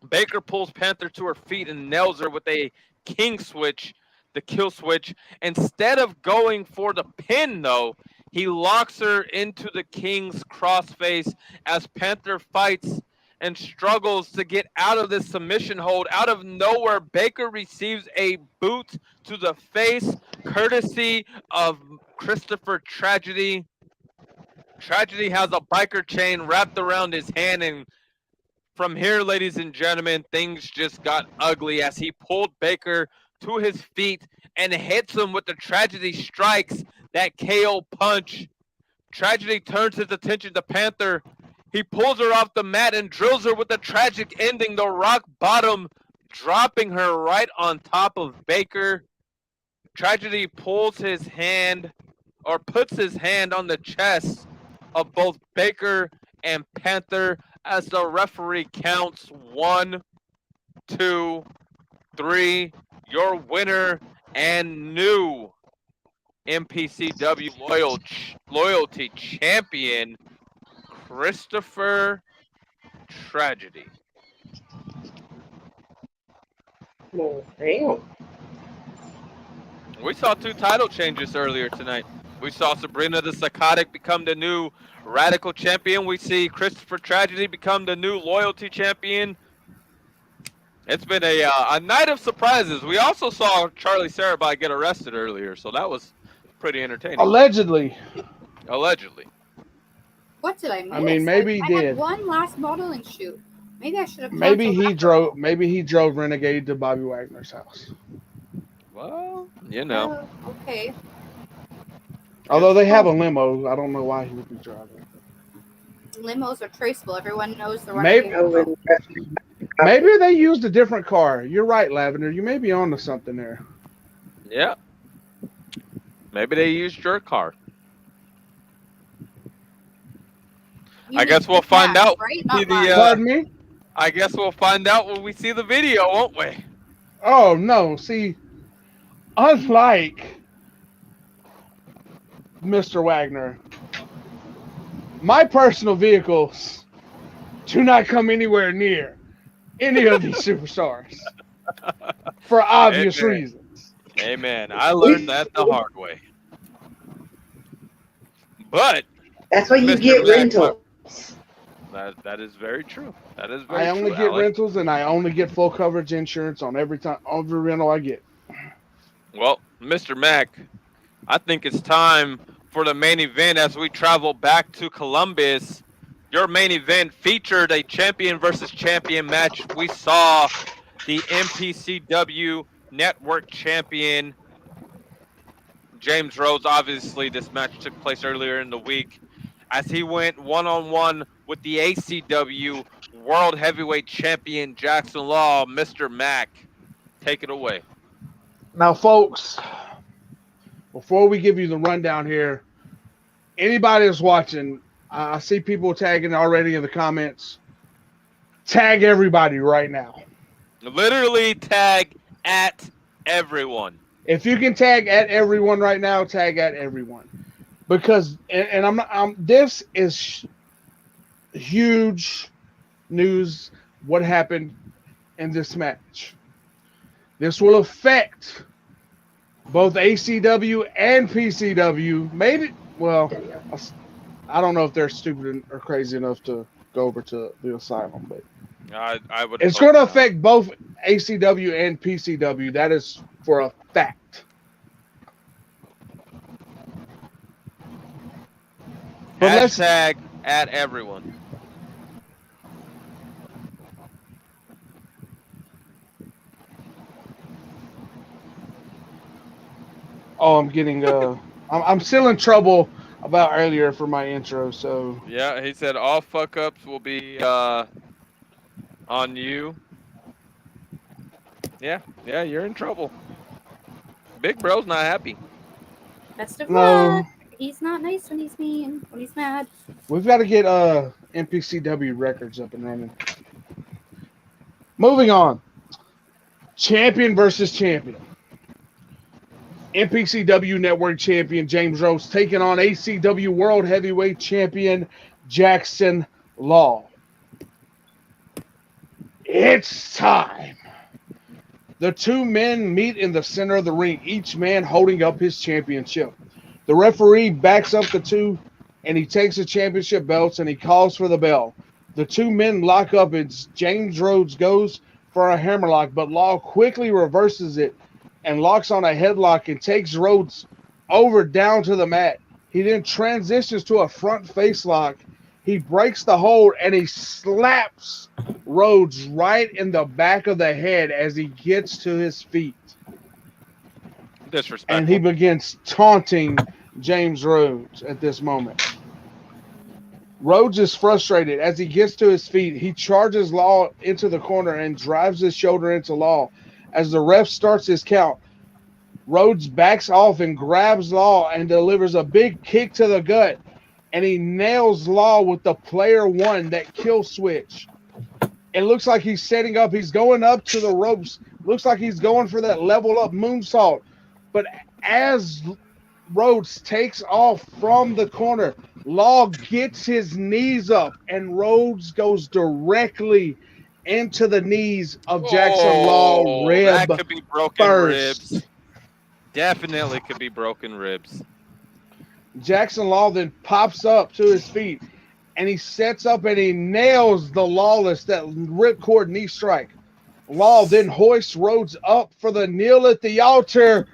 Baker pulls Panther to her feet and nails her with a king switch, the kill switch. Instead of going for the pin, though, he locks her into the King's crossface as Panther fights and struggles to get out of this submission hold. Out of nowhere, Baker receives a boot to the face, courtesy of Christopher Tragedy. Tragedy has a biker chain wrapped around his hand, and from here, ladies and gentlemen, things just got ugly as he pulled Baker to his feet and hits him with the Tragedy strikes, that KO punch. Tragedy turns his attention to Panther. He pulls her off the mat and drills her with a tragic ending, the rock bottom, dropping her right on top of Baker. Tragedy pulls his hand, or puts his hand on the chest of both Baker and Panther as the referee counts 1, 2, 3. Your winner and new Mpcw loyalty champion, Christopher Tragedy. Well, damn. We saw 2 title changes earlier tonight. We saw Sabrina the Psychotic become the new Radical champion. We see Christopher Tragedy become the new loyalty champion. It's been a night of surprises. We also saw Charlie Sarabai get arrested earlier, so that was pretty entertaining. Allegedly. What did I miss? I mean, maybe he did. I had one last modeling shoot. Maybe I should have. Maybe he drove Renegade to Bobby Wagner's house. Well, you know. Okay. Although they have a limo, I don't know why he would be driving. Limos are traceable. Everyone knows the Maybe they used a different car. You're right, Lavender. You may be on to something there. Yeah. Maybe they used your car. I guess we'll find out. Right? Pardon me? I guess we'll find out when we see the video, won't we? Oh, no. See, unlike Mr. Wagner, my personal vehicles do not come anywhere near any of these superstars for obvious reasons. Amen. I learned that the hard way. But that's why you get rentals. That is very true. That is very true. I only get rentals, and I only get full coverage insurance on every rental I get. Well, Mr. Mack, I think it's time for the main event as we travel back to Columbus. Your main event featured a champion versus champion match. We saw the Mpcw Network champion, James Rhodes. Obviously, this match took place earlier in the week as he went one-on-one with the ACW World Heavyweight Champion, Jackson Law. Mr. Mack, take it away. Now, folks, before we give you the rundown here, anybody that's watching, I see people tagging already in the comments. Tag everybody right now. Literally tag at everyone. If you can tag at everyone right now, tag at everyone. Because, and this is huge news, what happened in this match. This will affect both ACW and PCW. I don't know if they're stupid or crazy enough to go over to the Asylum, but I would. It's going to affect both ACW and PCW. That is for a fact. But hashtag at everyone. Oh, I'm getting I'm still in trouble about earlier for my intro. So yeah, he said all fuck ups will be on you. Yeah, you're in trouble. Big Bro's not happy. Best of luck. He's not nice when he's mean, when he's mad. We've got to get Mpcw records up and running. Moving on. Champion versus champion. Mpcw Network Champion James Rhodes taking on ACW World Heavyweight Champion Jackson Law. It's time. The two men meet in the center of the ring, each man holding up his championship. The referee backs up the two, and he takes the championship belts, and he calls for the bell. The two men lock up, and James Rhodes goes for a hammerlock, but Law quickly reverses it and locks on a headlock and takes Rhodes over down to the mat. He then transitions to a front face lock. He breaks the hold, and he slaps Rhodes right in the back of the head as he gets to his feet. Disrespectful. And he begins taunting James Rhodes at this moment. Rhodes is frustrated. As he gets to his feet, he charges Law into the corner and drives his shoulder into Law. As the ref starts his count, Rhodes backs off and grabs Law and delivers a big kick to the gut. And he nails Law with the player one, that kill switch. It looks like he's setting up. He's going up to the ropes. Looks like he's going for that level up moonsault. But as Rhodes takes off from the corner, Law gets his knees up, and Rhodes goes directly into the knees of Jackson Law rib. That could be broken first. ribs. Definitely could be broken ribs. Jackson Law then pops up to his feet, and he sets up and he nails the Lawless, that ripcord knee strike. Law then hoists Rhodes up for the kneel at the altar.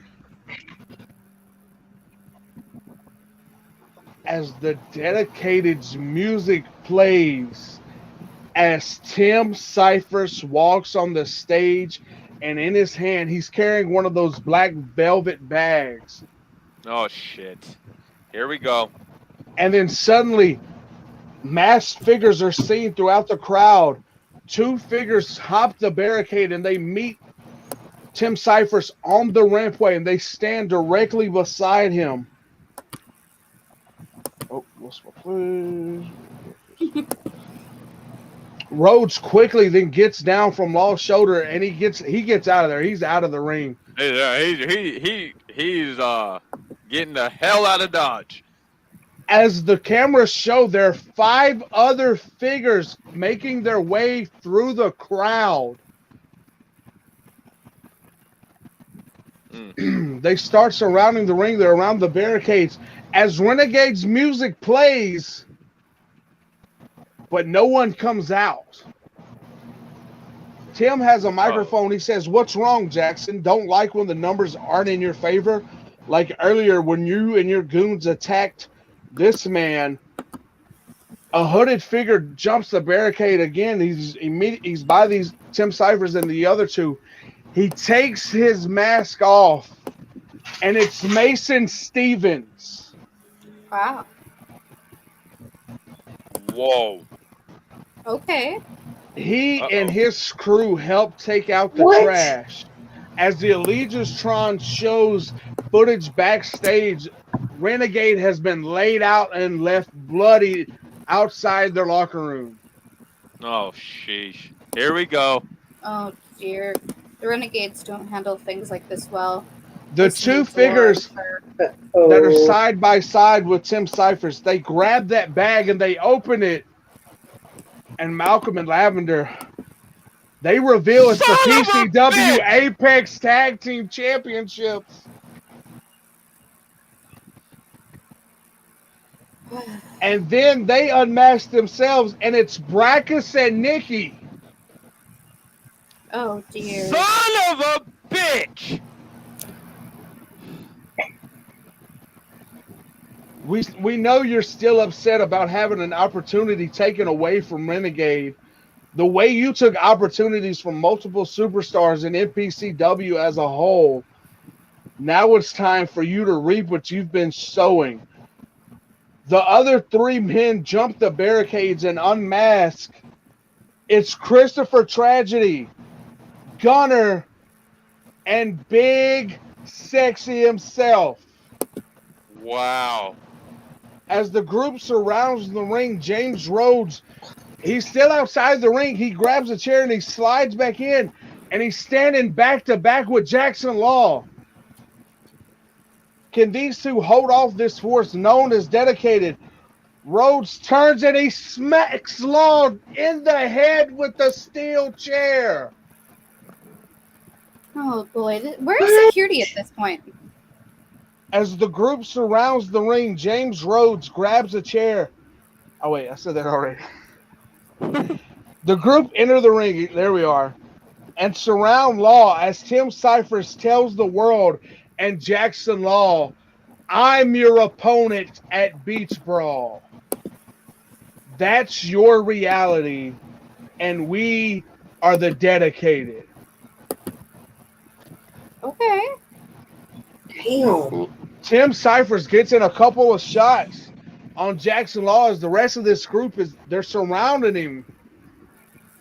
As the Dedicated's music plays, as Tim Cyphers walks on the stage, and in his hand, he's carrying one of those black velvet bags. Oh, shit. Here we go. And then suddenly, masked figures are seen throughout the crowd. Two figures hop the barricade, and they meet Tim Cyphers on the rampway, and they stand directly beside him. Oh, what's my please? Rhodes quickly then gets down from Law's shoulder, and he gets out of there. He's out of the ring. He's getting the hell out of Dodge. As the cameras show, there are 5 other figures making their way through the crowd. They start surrounding the ring. They're around the barricades. As Renegade's music plays, but no one comes out. Tim has a microphone. He says, "What's wrong, Jackson? Don't like when the numbers aren't in your favor? Like earlier when you and your goons attacked this man, a hooded figure jumps the barricade again. He's by these Tim Cyphers and the other two. He takes his mask off, and it's Mason Stevens. Wow. Whoa. Okay. He and his crew help take out the trash. As the Allegistron shows footage backstage, Renegade has been laid out and left bloody outside their locker room. Oh, sheesh. Here we go. Oh, dear. The Renegades don't handle things like this well. The two figures that are side by side with Tim Cyphers, they grab that bag and they open it. And Malcolm and Lavender, they reveal it's the PCW Apex Tag Team Championships. And then they unmask themselves, and it's Brackus and Nikki. Oh, dear. Son of a bitch! We know you're still upset about having an opportunity taken away from Renegade. The way you took opportunities from multiple superstars in Mpcw as a whole, now it's time for you to reap what you've been sowing. The other three men jump the barricades and unmask. It's Christopher Tragedy, Gunner, and Big Sexy himself. Wow. As the group surrounds the ring, James Rhodes, he's still outside the ring. He grabs a chair and he slides back in, and he's standing back to back with Jackson Law. Can these two hold off this force known as Dedicated? Rhodes turns and he smacks Law in the head with the steel chair. Oh boy, where is security at this point? As the group surrounds the ring, James Rhodes grabs a chair. Oh wait, I said that already. The group enter the ring, there we are, and surround Law as Tim Cyphers tells the world and Jackson Law, I'm your opponent at Beach Brawl. That's your reality, and we are the Dedicated. Okay. Damn. Tim Cyphers gets in a couple of shots on Jackson Law as the rest of this group they're surrounding him.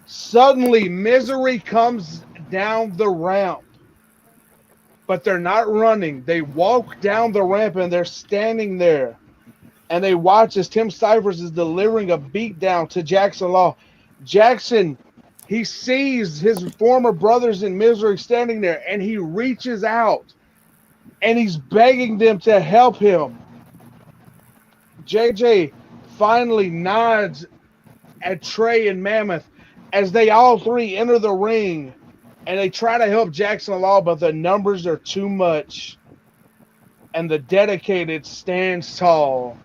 Suddenly, Misery comes down the ramp. But they're not running. They walk down the ramp and they're standing there. And they watch as Tim Cyphers is delivering a beatdown to Jackson Law. Jackson, he sees his former brothers in Misery standing there, and he reaches out and he's begging them to help him. JJ finally nods at Trey and Mammoth as they all three enter the ring, and they try to help Jackson Law, but the numbers are too much. And the Dedicated stands tall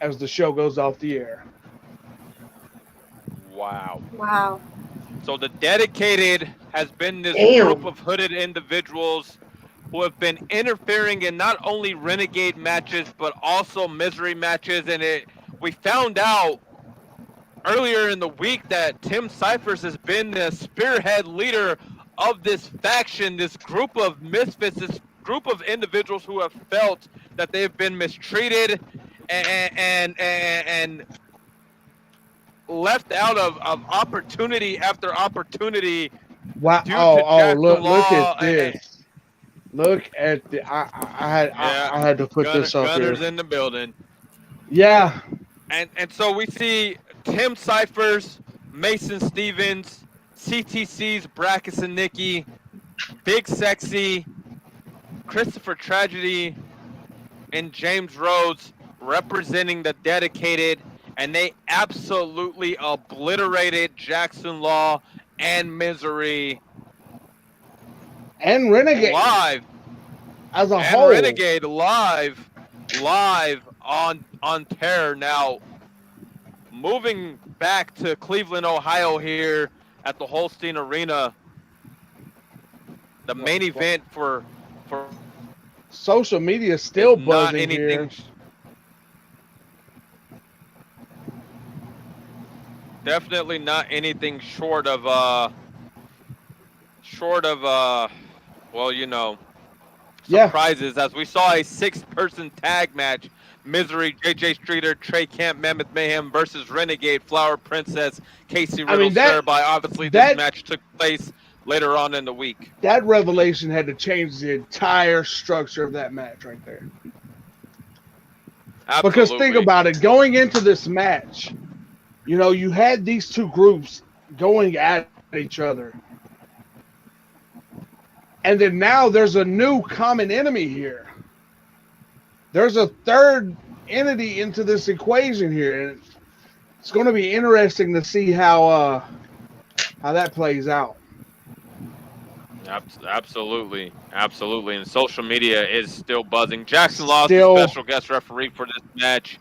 as the show goes off the air. Wow. Wow. So the Dedicated has been this group of hooded individuals who have been interfering in not only Renegade matches, but also Misery matches. And we found out earlier in the week that Tim Cyphers has been the spearhead leader of this faction, this group of misfits, this group of individuals who have felt that they've been mistreated and left out of opportunity after opportunity. Wow! Look at this! Look at the I had to put this up here. Gunners in the building. Yeah. And so we see Tim Cyphers, Mason Stevens, CTC's Brackus and Nikki, Big Sexy, Christopher Tragedy, and James Rhodes representing the Dedicated, and they absolutely obliterated Jackson Law and Misery. And Renegade live as a whole. Renegade live on Terror. Now, moving back to Cleveland, Ohio here at the Wolstein Arena, the main event for social media is still buzzing here. Definitely not anything short of well, you know, surprises. As we saw a 6-person tag match, Misery, JJ Streeter, Trey Camp, Mammoth Mayhem versus Renegade, Flower Princess, Casey Riddle, Sarabye. Obviously, this match took place later on in the week. That revelation had to change the entire structure of that match right there. Absolutely. Because think about it, going into this match, you know, you had these two groups going at each other. And then now there's a new common enemy here. There's a third entity into this equation here. And it's going to be interesting to see how that plays out. Absolutely. And social media is still buzzing. Jackson Law is the special guest referee for this match.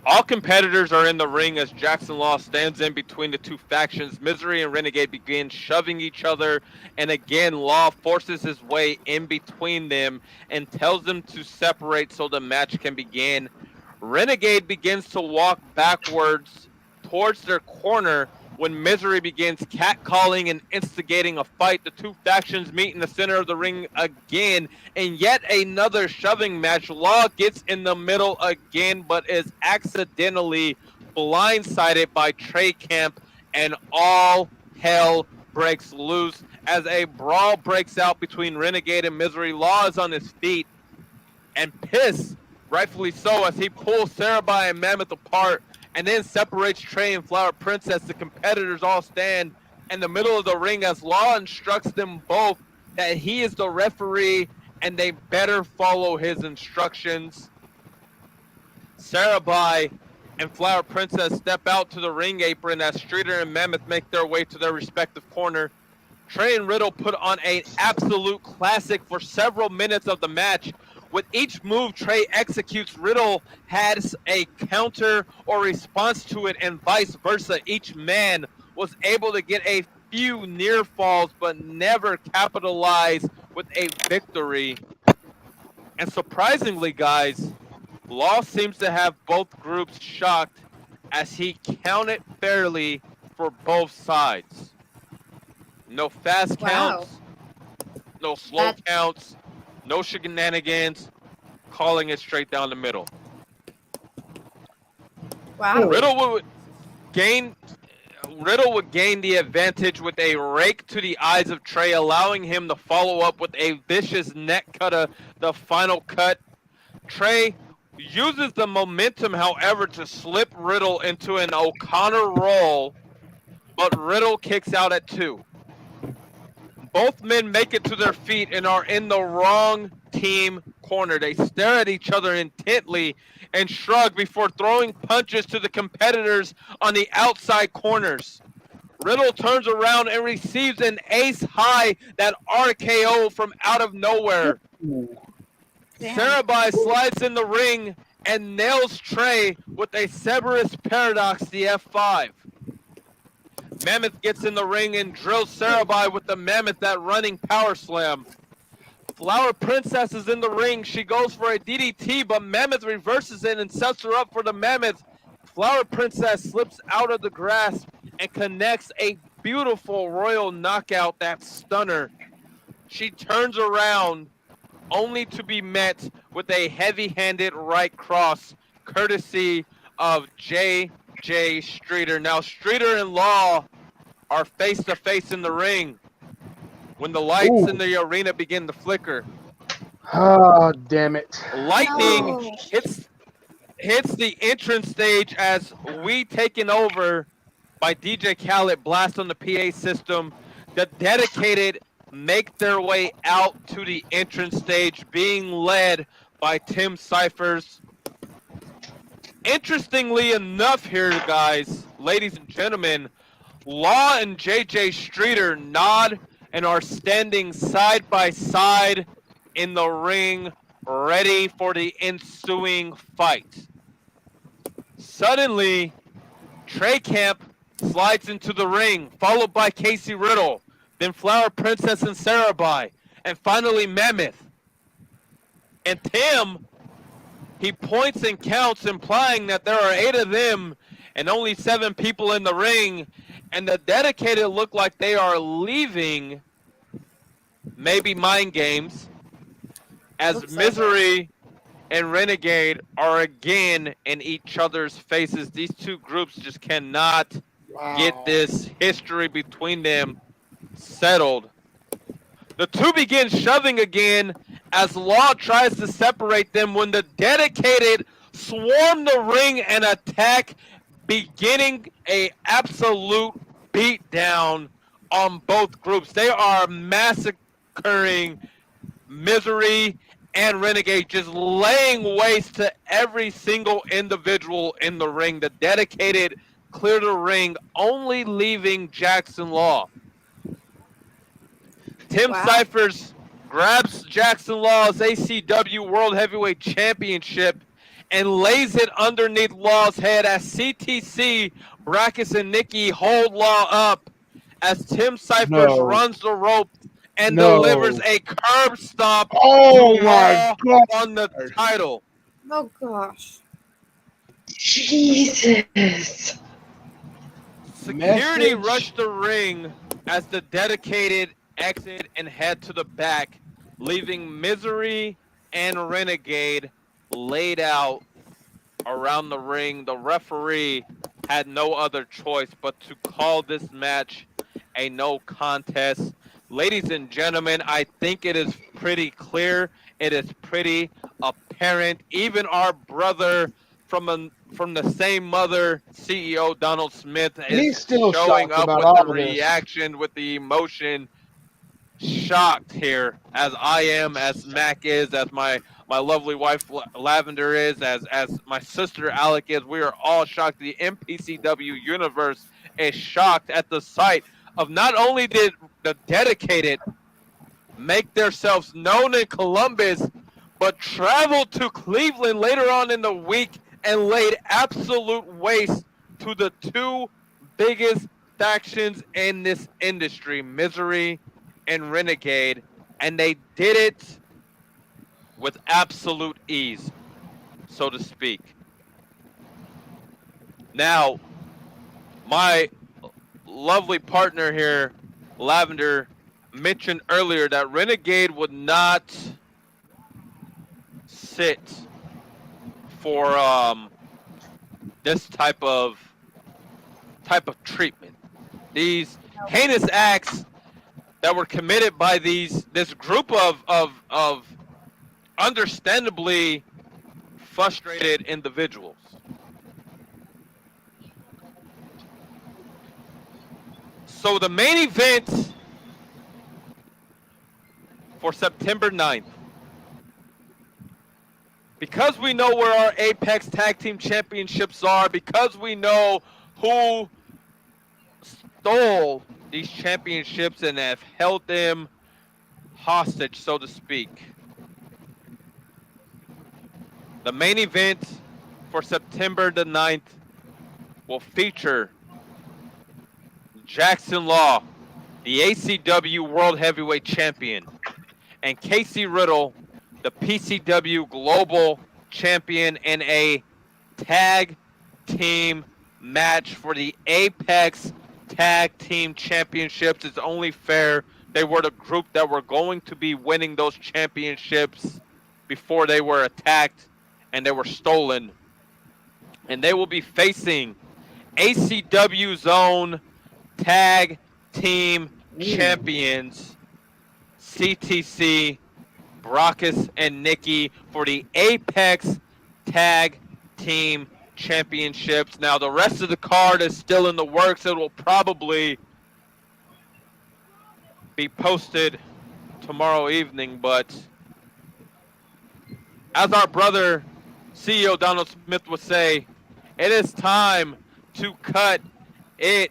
All competitors are in the ring as Jackson Law stands in between the two factions. Misery and Renegade begin shoving each other, and again Law forces his way in between them and tells them to separate so the match can begin. Renegade begins to walk backwards towards their corner when Misery begins catcalling and instigating a fight. The two factions meet in the center of the ring again, and yet another shoving match. Law gets in the middle again, but is accidentally blindsided by Trey Camp, and all hell breaks loose as a brawl breaks out between Renegade and Misery. Law is on his feet and pissed, rightfully so, as he pulls Sarabai and Mammoth apart and then separates Trey and Flower Princess. The competitors all stand in the middle of the ring as Law instructs them both that he is the referee and they better follow his instructions. Sarabai and Flower Princess step out to the ring apron as Streeter and Mammoth make their way to their respective corner. Trey and Riddle put on an absolute classic for several minutes of the match. With each move Trey executes, Riddle has a counter or response to it, and vice versa. Each man was able to get a few near falls, but never capitalize with a victory. And surprisingly, guys, Law seems to have both groups shocked as he counted fairly for both sides. No fast counts, no slow counts. No shenanigans, calling it straight down the middle. Wow. Riddle would gain the advantage with a rake to the eyes of Trey, allowing him to follow up with a vicious neck cutter, the final cut. Trey uses the momentum, however, to slip Riddle into an O'Connor roll, but Riddle kicks out at 2. Both men make it to their feet and are in the wrong team corner. They stare at each other intently and shrug before throwing punches to the competitors on the outside corners. Riddle turns around and receives an ace high, that RKO from out of nowhere. Sarabai slides in the ring and nails Trey with a Cerberus Paradox, the F5. Mammoth gets in the ring and drills Sarabai with the Mammoth, that running power slam. Flower Princess is in the ring. She goes for a DDT, but Mammoth reverses it and sets her up for the Mammoth. Flower Princess slips out of the grasp and connects a beautiful royal knockout, that stunner. She turns around only to be met with a heavy-handed right cross, courtesy of J.J. Streeter. Now, Streeter and Law are face-to-face in the ring when the lights in the arena begin to flicker. Oh, damn it. Lightning hits the entrance stage as we taken over by DJ Khaled blast on the PA system. The dedicated make their way out to the entrance stage, being led by Tim Cyphers. Interestingly enough here, guys, ladies and gentlemen, Law and JJ Streeter nod and are standing side by side in the ring, ready for the ensuing fight. Suddenly, Trey Camp slides into the ring, followed by Casey Riddle, then Flower Princess and Sarabai, and finally Mammoth. And Tim, he points and counts, implying that there are 8 of them and only 7 people in the ring, and the dedicated look like they are leaving, maybe mind games, as Misery and Renegade are again in each other's faces. These two groups just cannot get this history between them settled. The two begin shoving again as Law tries to separate them when the dedicated swarm the ring and attack, beginning a absolute beatdown on both groups. They are massacring Misery and Renegade, just laying waste to every single individual in the ring. The Dedicated clear the ring, only leaving Jackson Law. Tim Cyphers grabs Jackson Law's ACW World Heavyweight Championship and lays it underneath Law's head as CTC, Brackus, and Nikki hold Law up as Tim Cyphers runs the rope and delivers a curb stomp to Law on the title. Oh, gosh. Jesus. Security rushed the ring as the Dedicated exit and head to the back, leaving Misery and Renegade laid out around the ring. The referee had no other choice but to call this match a no contest. Ladies and gentlemen, I think it is pretty clear. It is pretty apparent. Even our brother from the same mother, CEO Donald Smith, is still showing up about with all the of this. reaction, with the emotion. Shocked here, as I am, as Mack is, as my lovely wife Lavender is, as my sister Alec is. We are all shocked. The Mpcw universe is shocked at the sight of not only did the Dedicated make themselves known in Columbus, but traveled to Cleveland later on in the week and laid absolute waste to the two biggest factions in this industry, Misery and Renegade, and they did it with absolute ease, so to speak. Now, my lovely partner here, Lavender, mentioned earlier that Renegade would not sit for this type of treatment. These heinous acts that were committed by this group of understandably frustrated individuals. So the main event for September 9th, because we know where our Apex Tag Team Championships are, because we know who stole these championships and have held them hostage, so to speak. The main event for September the 9th will feature Jackson Law, the ACW World Heavyweight Champion, and Casey Riddle, the PCW Global Champion, in a tag team match for the Apex Tag Team Championships. It's only fair. They were the group that were going to be winning those championships before they were attacked and they were stolen. And they will be facing ACW's own Tag Team Champions, CTC, Brackus, and Nikki, for the Apex Tag Team Championships. Now, the rest of the card is still in the works. It will probably be posted tomorrow evening, but as our brother, CEO Donald Smith, would say, it is time to cut it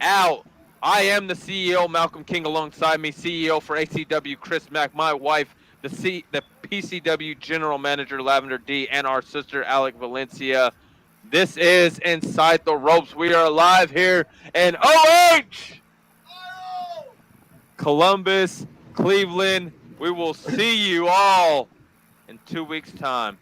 out. I am the CEO, Malcolm King, alongside me, CEO for ACW, Chris Mack, my wife, the PCW General Manager, Lavender D, and our sister, Alec Valencia. This is Inside the Ropes. We are live here in OH! Columbus, Cleveland. We will see you all in 2 weeks' time.